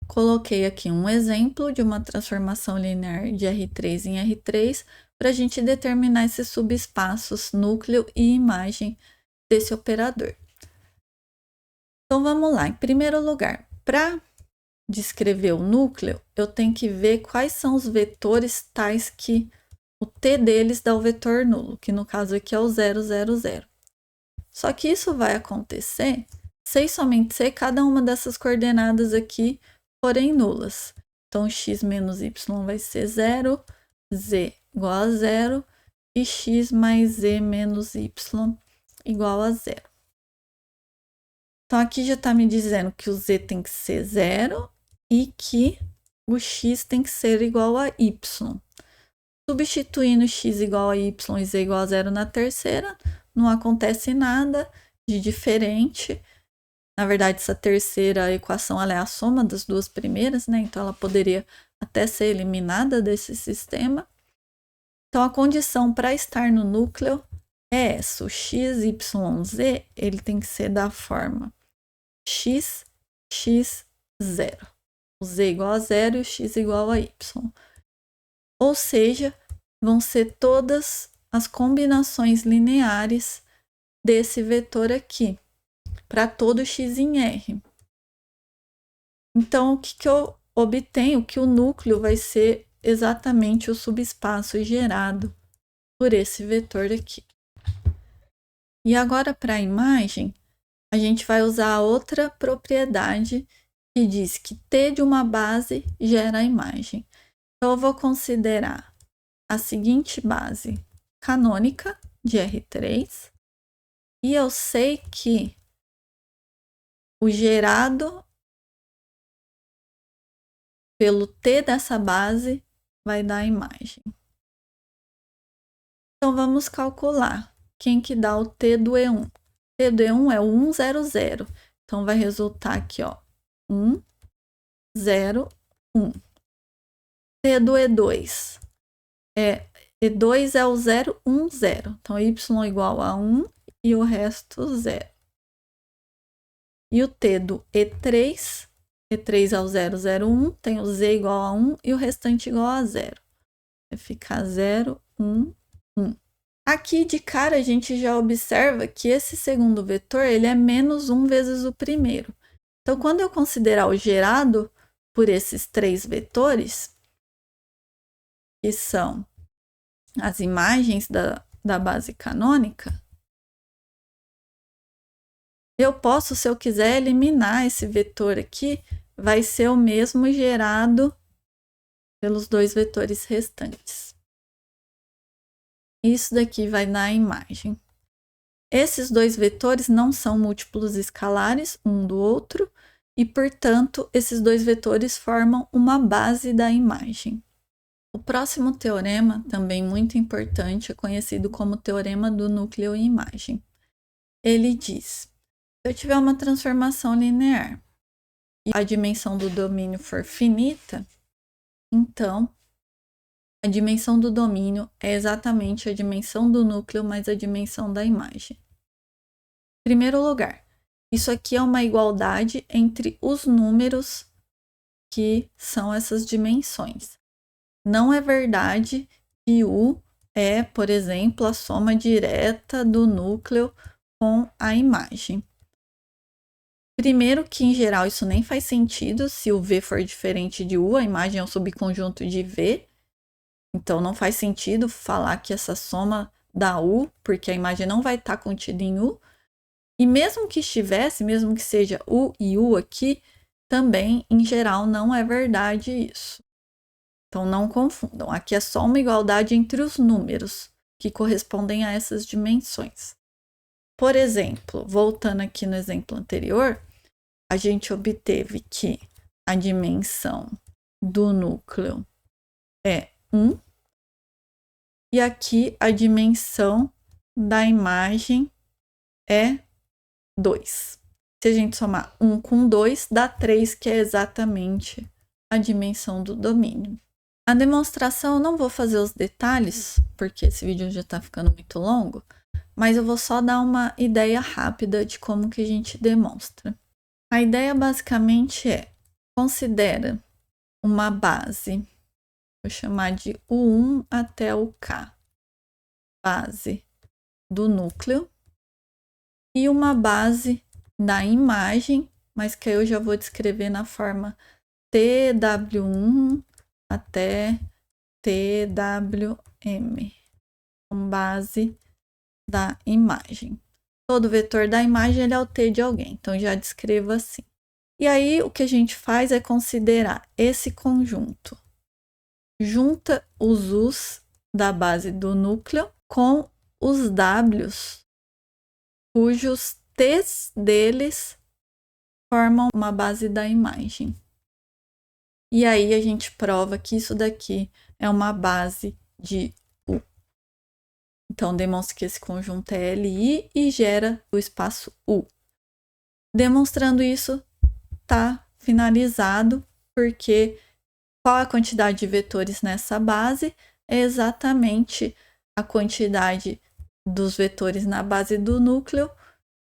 Coloquei aqui um exemplo de uma transformação linear de R3 em R3 para a gente determinar esses subespaços núcleo e imagem desse operador. Então, vamos lá. Em primeiro lugar, para descrever o núcleo, eu tenho que ver quais são os vetores tais que o T deles dá o vetor nulo, que no caso aqui é o 0, 0, 0. Só que isso vai acontecer se e somente se cada uma dessas coordenadas aqui forem nulas. Então, x menos y vai ser 0, z igual a 0, e x mais z menos y igual a 0. Então, aqui já está me dizendo que o z tem que ser 0 e que o x tem que ser igual a y. Substituindo x igual a y e z igual a 0 na terceira, não acontece nada de diferente. Na verdade, essa terceira equação ela é a soma das duas primeiras, né? Então, ela poderia até ser eliminada desse sistema. Então, a condição para estar no núcleo é essa. O x, y, z, ele tem que ser da forma x, x, 0. O z igual a 0 e o x igual a y. Ou seja, vão ser todas as combinações lineares desse vetor aqui, para todo x em R. Então, o que eu obtenho? Que o núcleo vai ser exatamente o subespaço gerado por esse vetor aqui. E agora, para a imagem, a gente vai usar outra propriedade que diz que T de uma base gera a imagem. Então, eu vou considerar a seguinte base canônica de R3, e eu sei que o gerado pelo T dessa base vai dar a imagem. Então, vamos calcular quem que dá o T do E1. T do E1 é o 1, 0, 0. Então, vai resultar aqui, ó, 1, 0, 1. T do E2 E2 é o 0, 1, 0. Então, y igual a 1 e o resto 0. E o T do E3 é o 0, 0, 1. Tem o z igual a 1 e o restante igual a 0. Vai ficar 0, 1, 1. Aqui, de cara, a gente já observa que esse segundo vetor ele é menos 1 vezes o primeiro. Então, quando eu considerar o gerado por esses três vetores, que são as imagens da base canônica, eu posso, se eu quiser, eliminar esse vetor aqui, vai ser o mesmo gerado pelos dois vetores restantes. Isso daqui vai dar a imagem. Esses dois vetores não são múltiplos escalares um do outro, e, portanto, esses dois vetores formam uma base da imagem. O próximo teorema, também muito importante, é conhecido como teorema do núcleo e imagem. Ele diz: se eu tiver uma transformação linear e a dimensão do domínio for finita, então a dimensão do domínio é exatamente a dimensão do núcleo mais a dimensão da imagem. Em primeiro lugar, isso aqui é uma igualdade entre os números que são essas dimensões. Não é verdade que U é, por exemplo, a soma direta do núcleo com a imagem. Primeiro que, em geral, isso nem faz sentido. Se o V for diferente de U, a imagem é um subconjunto de V. Então, não faz sentido falar que essa soma dá U, porque a imagem não vai estar contida em U. E mesmo que estivesse, mesmo que seja U e U aqui, também, em geral, não é verdade isso. Então, não confundam. Aqui é só uma igualdade entre os números que correspondem a essas dimensões. Por exemplo, voltando aqui no exemplo anterior, a gente obteve que a dimensão do núcleo é 1 e aqui a dimensão da imagem é 2. Se a gente somar 1 com 2, dá 3, que é exatamente a dimensão do domínio. A demonstração eu não vou fazer os detalhes, porque esse vídeo já está ficando muito longo, mas eu vou só dar uma ideia rápida de como que a gente demonstra. A ideia basicamente é: considera uma base, vou chamar de U1 até o K, base do núcleo, e uma base da imagem, mas que eu já vou descrever na forma TW1 até TWM, com base da imagem. Todo vetor da imagem ele é o T de alguém, então já descrevo assim. E aí, o que a gente faz é considerar esse conjunto. Junta os U's da base do núcleo com os W's, cujos T's deles formam uma base da imagem. E aí, a gente prova que isso daqui é uma base de U. Então, demonstra que esse conjunto é LI e gera o espaço U. Demonstrando isso, está finalizado, porque qual a quantidade de vetores nessa base? É exatamente a quantidade dos vetores na base do núcleo,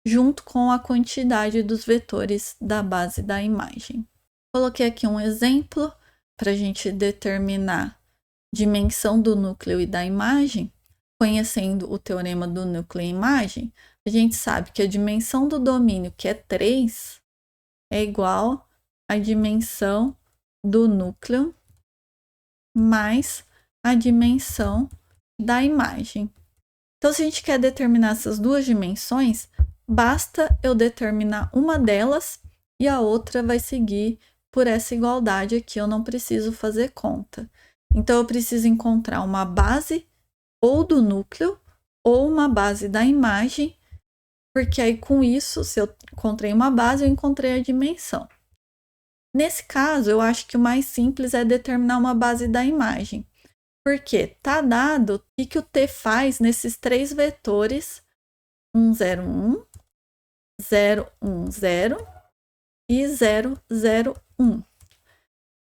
junto com a quantidade dos vetores da base da imagem. Coloquei aqui um exemplo para a gente determinar dimensão do núcleo e da imagem. Conhecendo o teorema do núcleo e imagem, a gente sabe que a dimensão do domínio, que é 3, é igual à dimensão do núcleo mais a dimensão da imagem. Então, se a gente quer determinar essas duas dimensões, basta eu determinar uma delas e a outra vai seguir por essa igualdade aqui, eu não preciso fazer conta. Então, eu preciso encontrar uma base ou do núcleo ou uma base da imagem, porque aí com isso, se eu encontrei uma base, eu encontrei a dimensão. Nesse caso, eu acho que o mais simples é determinar uma base da imagem, porque está dado o que o T faz nesses 3 vetores 1, 0, 1, 0, 1, 0 e 0, 0, 1.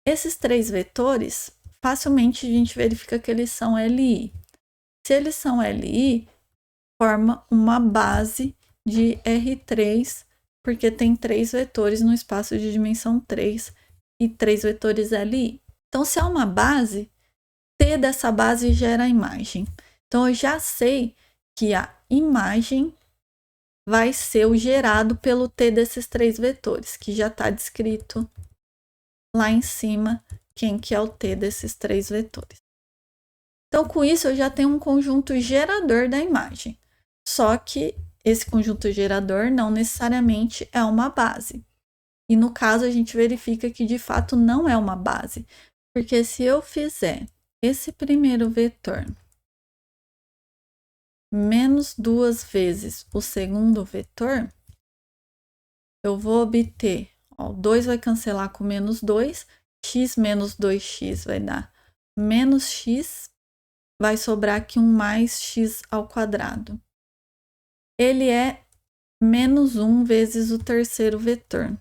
Esses 3 vetores, facilmente a gente verifica que eles são LI. Se eles são LI, forma uma base de R3, porque tem 3 vetores no espaço de dimensão 3 e 3 vetores LI. Então, se é uma base, T dessa base gera a imagem. Então, eu já sei que a imagem vai ser o gerado pelo T desses 3 vetores, que já está descrito lá em cima, quem que é o T desses 3 vetores. Então, com isso, eu já tenho um conjunto gerador da imagem. Só que esse conjunto gerador não necessariamente é uma base. E no caso, a gente verifica que de fato não é uma base. Porque se eu fizer esse primeiro vetor menos 2 vezes o segundo vetor, eu vou obter, ó, 2 vai cancelar com menos 2, x menos 2x vai dar menos x, vai sobrar aqui um mais x ao quadrado. Ele é menos 1 vezes o terceiro vetor.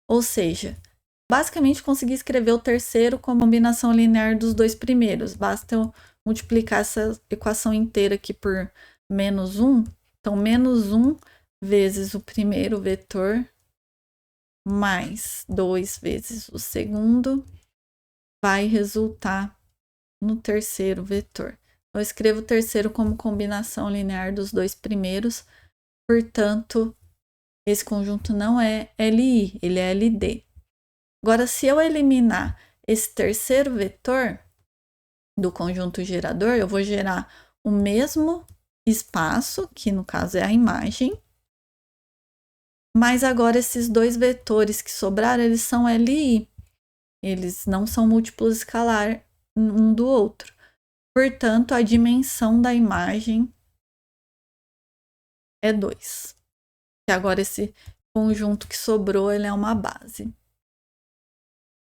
Ou seja, basicamente consegui escrever o terceiro como combinação linear dos 2 primeiros. Basta eu multiplicar essa equação inteira aqui por menos 1. Então, menos 1 vezes o primeiro vetor mais 2 vezes o segundo vai resultar no terceiro vetor. Eu escrevo o terceiro como combinação linear dos 2 primeiros, portanto, esse conjunto não é LI, ele é LD. Agora, se eu eliminar esse terceiro vetor do conjunto gerador, eu vou gerar o mesmo espaço, que no caso é a imagem, mas agora esses 2 vetores que sobraram, eles são LI. Eles não são múltiplos escalar um do outro. Portanto, a dimensão da imagem é 2. E agora esse conjunto que sobrou, ele é uma base.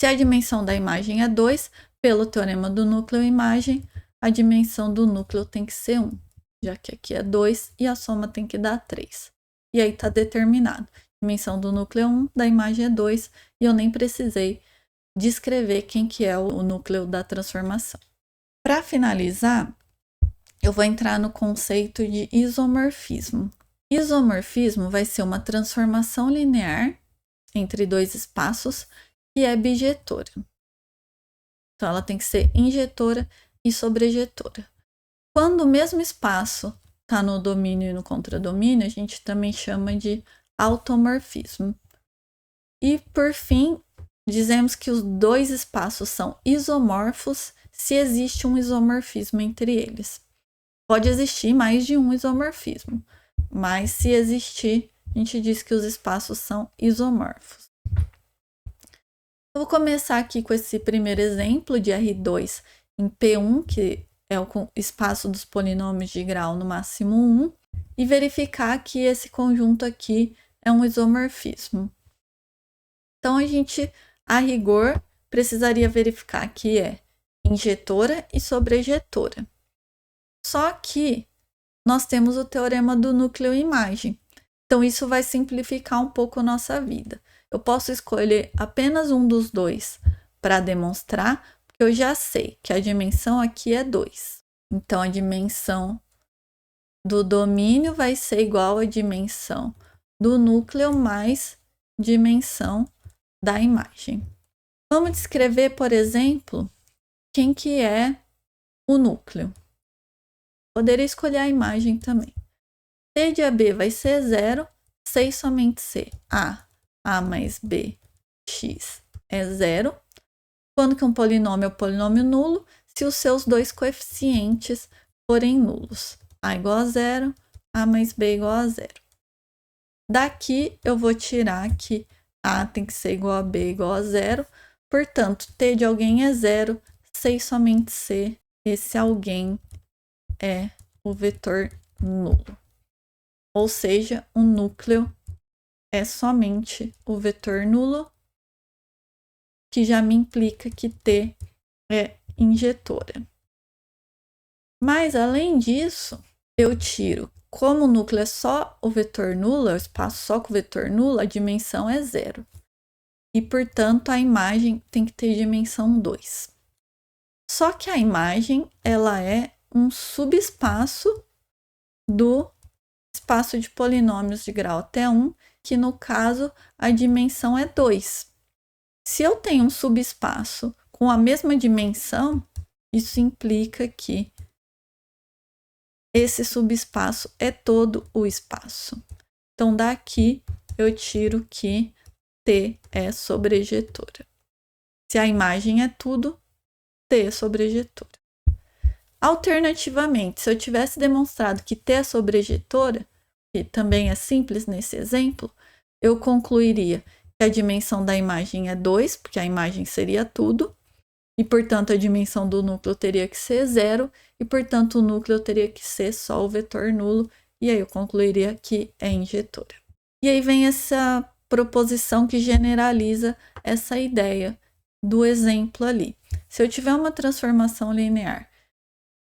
Se a dimensão da imagem é 2, pelo teorema do núcleo e imagem, a dimensão do núcleo tem que ser 1, já que aqui é 2 e a soma tem que dar 3. E aí está determinado. A dimensão do núcleo é 1, da imagem é 2, e eu nem precisei descrever quem que é o núcleo da transformação. Para finalizar, eu vou entrar no conceito de isomorfismo. Isomorfismo vai ser uma transformação linear entre 2 espaços que é bijetora. Então, ela tem que ser injetora e sobrejetora. Quando o mesmo espaço está no domínio e no contradomínio, a gente também chama de automorfismo. E, por fim, dizemos que os 2 espaços são isomorfos se existe um isomorfismo entre eles. Pode existir mais de um isomorfismo, mas se existir, a gente diz que os espaços são isomorfos. Eu vou começar aqui com esse primeiro exemplo de R2 em P1, que é o espaço dos polinômios de grau no máximo 1, e verificar que esse conjunto aqui é um isomorfismo. Então, a gente, a rigor, precisaria verificar que é injetora e sobrejetora. Só que nós temos o teorema do núcleo-imagem. Então, isso vai simplificar um pouco a nossa vida. Eu posso escolher apenas um dos dois para demonstrar, porque eu já sei que a dimensão aqui é 2. Então, a dimensão do domínio vai ser igual à dimensão do núcleo mais dimensão da imagem. Vamos descrever, por exemplo, quem que é o núcleo. Poderia escolher a imagem também. T de AB vai ser 0, C e somente C. A mais B, X é 0. Quando que um polinômio é um polinômio nulo? Se os seus dois coeficientes forem nulos. A igual a 0, A mais B igual a 0. Daqui eu vou tirar que A tem que ser igual a B igual a 0. Portanto, T de alguém é 0, C e somente C. Esse alguém é o vetor nulo. Ou seja, o núcleo é somente o vetor nulo, que já me implica que T é injetora. Mas, além disso, eu tiro, como o núcleo é só o vetor nulo, é o espaço só com o vetor nulo, a dimensão é 0. E, portanto, a imagem tem que ter dimensão 2. Só que a imagem, ela é um subespaço do espaço de polinômios de grau até 1, que no caso a dimensão é 2. Se eu tenho um subespaço com a mesma dimensão, isso implica que esse subespaço é todo o espaço. Então, daqui eu tiro que T é sobrejetora. Se a imagem é tudo, T é sobrejetora. Alternativamente, se eu tivesse demonstrado que T é sobrejetora, que também é simples nesse exemplo, eu concluiria que a dimensão da imagem é 2, porque a imagem seria tudo, e, portanto, a dimensão do núcleo teria que ser 0, e, portanto, o núcleo teria que ser só o vetor nulo, e aí eu concluiria que é injetora. E aí vem essa proposição que generaliza essa ideia do exemplo ali. Se eu tiver uma transformação linear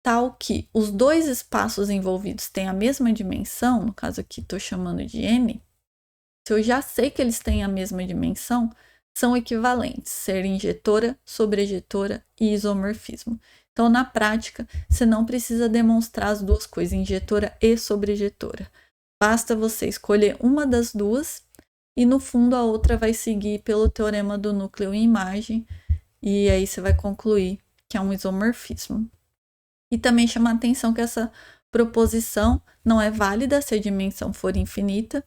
tal que os dois espaços envolvidos têm a mesma dimensão, no caso aqui estou chamando de N, se eu já sei que eles têm a mesma dimensão, são equivalentes, ser injetora, sobrejetora e isomorfismo. Então, na prática, você não precisa demonstrar as duas coisas, injetora e sobrejetora. Basta você escolher uma das duas e, no fundo, a outra vai seguir pelo teorema do núcleo em imagem, e aí você vai concluir que é um isomorfismo. E também chama a atenção que essa proposição não é válida se a dimensão for infinita.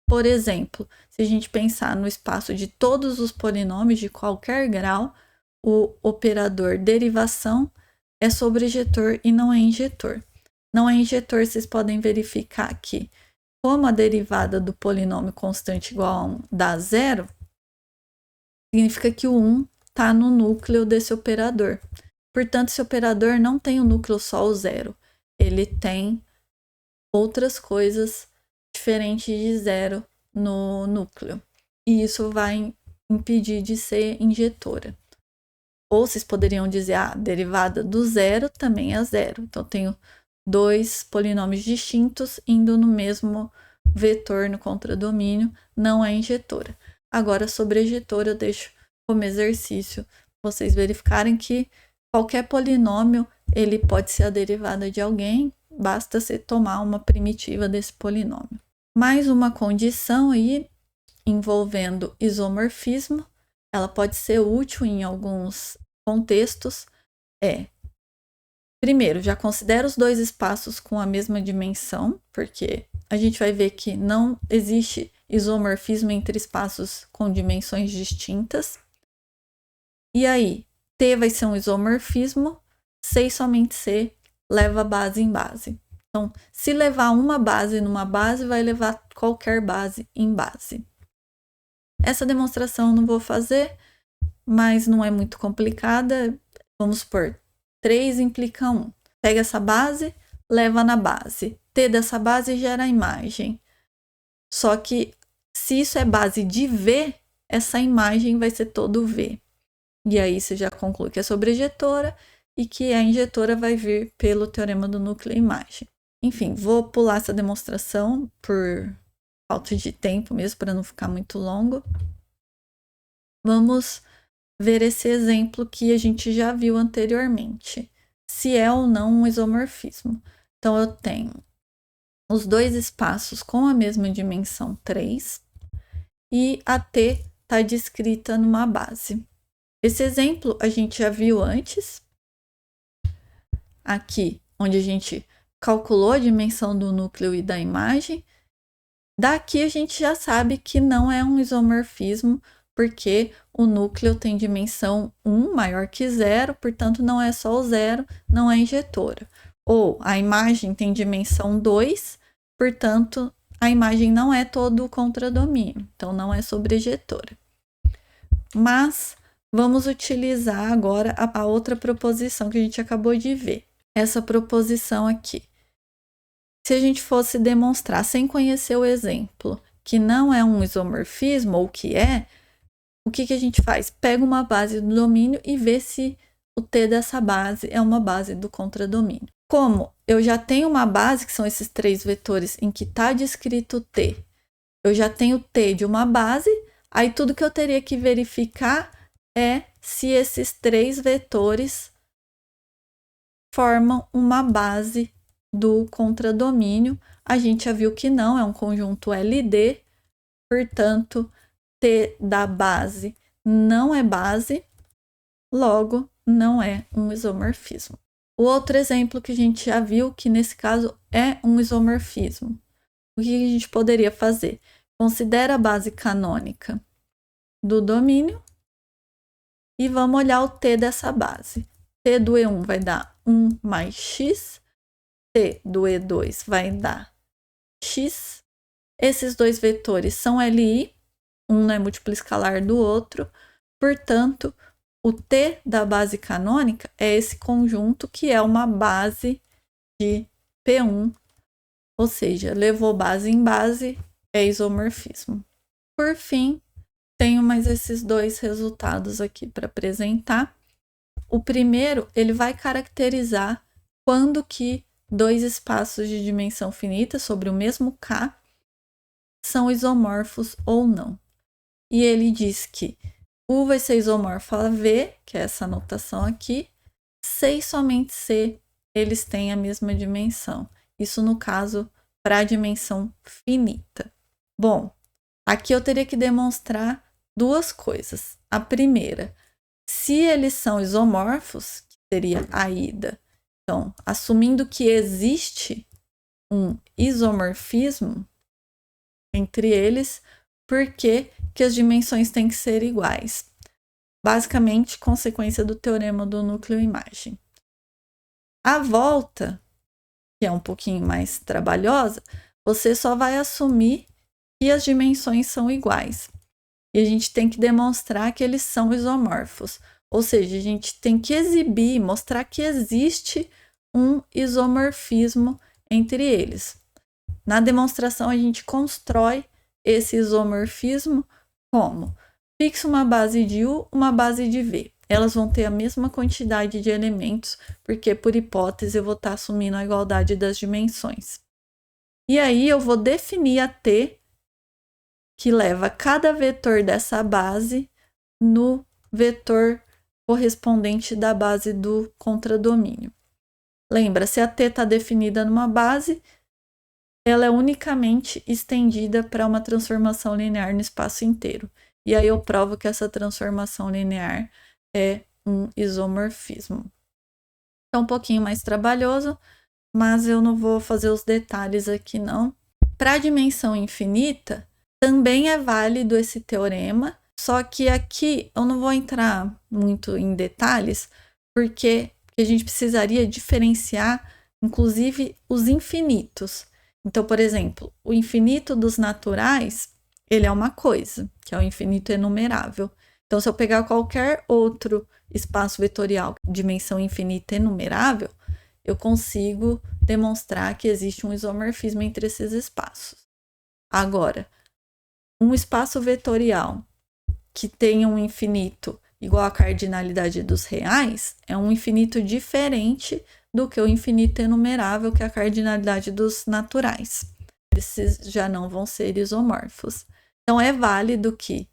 Por exemplo, se a gente pensar no espaço de todos os polinômios de qualquer grau, o operador derivação é sobrejetor e não é injetor. Não é injetor, vocês podem verificar que, como a derivada do polinômio constante igual a 1 dá 0, significa que o 1 está no núcleo desse operador. Portanto, esse operador não tem o núcleo só o 0. Ele tem outras coisas diferentes de 0 no núcleo. E isso vai impedir de ser injetora. Ou vocês poderiam dizer, a derivada do 0 também é 0. Então, tenho dois polinômios distintos indo no mesmo vetor no contradomínio, não é injetora. Agora, sobrejetora, eu deixo como exercício vocês verificarem que qualquer polinômio, ele pode ser a derivada de alguém, basta você tomar uma primitiva desse polinômio. Mais uma condição aí, envolvendo isomorfismo, ela pode ser útil em alguns contextos, primeiro, já considera os dois espaços com a mesma dimensão, porque a gente vai ver que não existe isomorfismo entre espaços com dimensões distintas. E aí, T vai ser um isomorfismo, C e somente C leva base em base. Então, se levar uma base numa base, vai levar qualquer base em base. Essa demonstração eu não vou fazer, mas não é muito complicada. Vamos supor, 3 implica 1. Pega essa base, leva na base. T dessa base gera a imagem. Só que se isso é base de V, essa imagem vai ser todo V. E aí você já conclui que é sobrejetora e que a injetora vai vir pelo teorema do núcleo e imagem. Enfim, vou pular essa demonstração por falta de tempo mesmo, para não ficar muito longo. Vamos ver esse exemplo que a gente já viu anteriormente, se é ou não um isomorfismo. Então, eu tenho os dois espaços com a mesma dimensão 3 e a T está descrita numa base. Esse exemplo a gente já viu antes, aqui, onde a gente calculou a dimensão do núcleo e da imagem. Daqui a gente já sabe que não é um isomorfismo, porque o núcleo tem dimensão 1 maior que 0, portanto não é só o 0, não é injetora. Ou a imagem tem dimensão 2, portanto a imagem não é todo o contradomínio, então não é sobrejetora. Mas vamos utilizar agora a outra proposição que a gente acabou de ver. Essa proposição aqui. Se a gente fosse demonstrar, sem conhecer o exemplo, que não é um isomorfismo, ou que é, o que a gente faz? Pega uma base do domínio e vê se o T dessa base é uma base do contradomínio. Como eu já tenho uma base, que são esses 3 vetores, em que está descrito T, eu já tenho T de uma base, aí tudo que eu teria que verificar é se esses 3 vetores formam uma base do contradomínio. A gente já viu que não, é um conjunto LD, portanto, T da base não é base, logo não é um isomorfismo. O outro exemplo que a gente já viu, que nesse caso é um isomorfismo. O que a gente poderia fazer? Considera a base canônica do domínio e vamos olhar o T dessa base. T do E1 vai dar 1 mais X, T do E2 vai dar X. Esses dois vetores são LI, um não é múltiplo escalar do outro, portanto, o T da base canônica é esse conjunto que é uma base de P1, ou seja, levou base em base, é isomorfismo. Por fim, tenho mais esses 2 resultados aqui para apresentar. O primeiro, ele vai caracterizar quando que 2 espaços de dimensão finita sobre o mesmo K são isomorfos ou não. E ele diz que U vai ser isomorfo a V, que é essa notação aqui, C e somente C, eles têm a mesma dimensão. Isso no caso para a dimensão finita. Bom, aqui eu teria que demonstrar 2 coisas. A primeira, se eles são isomorfos, que seria a ida. Então, assumindo que existe um isomorfismo entre eles, por que as dimensões têm que ser iguais? Basicamente, consequência do teorema do núcleo-imagem. A volta, que é um pouquinho mais trabalhosa, você só vai assumir que as dimensões são iguais. E a gente tem que demonstrar que eles são isomorfos. Ou seja, a gente tem que exibir, mostrar que existe um isomorfismo entre eles. Na demonstração, a gente constrói esse isomorfismo como? Fixa uma base de U, uma base de V. Elas vão ter a mesma quantidade de elementos, porque, por hipótese, eu vou estar assumindo a igualdade das dimensões. E aí, eu vou definir a T, que leva cada vetor dessa base no vetor correspondente da base do contradomínio. Lembra, se a T está definida numa base, ela é unicamente estendida para uma transformação linear no espaço inteiro. E aí eu provo que essa transformação linear é um isomorfismo. É um pouquinho mais trabalhoso, mas eu não vou fazer os detalhes aqui não. Para a dimensão infinita, também é válido esse teorema, só que aqui eu não vou entrar muito em detalhes, porque a gente precisaria diferenciar, inclusive, os infinitos. Então, por exemplo, o infinito dos naturais, ele é uma coisa, que é o infinito enumerável. Então, se eu pegar qualquer outro espaço vetorial de dimensão infinita enumerável, eu consigo demonstrar que existe um isomorfismo entre esses espaços. Agora, um espaço vetorial que tenha um infinito igual à cardinalidade dos reais é um infinito diferente do que o infinito enumerável, que é a cardinalidade dos naturais. Esses já não vão ser isomorfos. Então, é válido que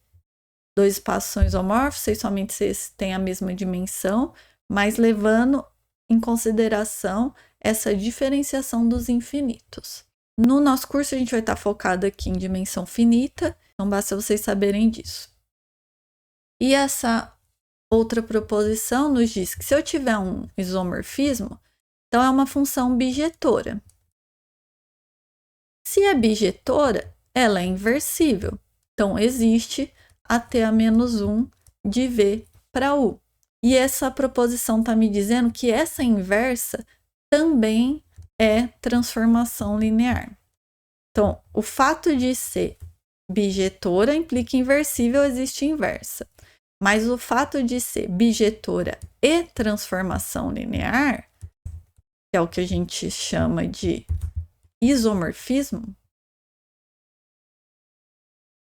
dois espaços são isomorfos, se somente se eles têm a mesma dimensão, mas levando em consideração essa diferenciação dos infinitos. No nosso curso, a gente vai estar focado aqui em dimensão finita, então basta vocês saberem disso. E essa outra proposição nos diz que se eu tiver um isomorfismo, então é uma função bijetora. Se é bijetora, ela é inversível. Então, existe até a menos 1 de V para U. E essa proposição está me dizendo que essa inversa também é transformação linear. Então, o fato de ser bijetora implica inversível, existe inversa. Mas o fato de ser bijetora e transformação linear, que é o que a gente chama de isomorfismo,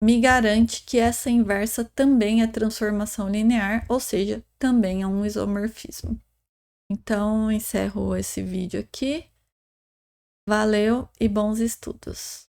me garante que essa inversa também é transformação linear, ou seja, também é um isomorfismo. Então, encerro esse vídeo aqui. Valeu e bons estudos!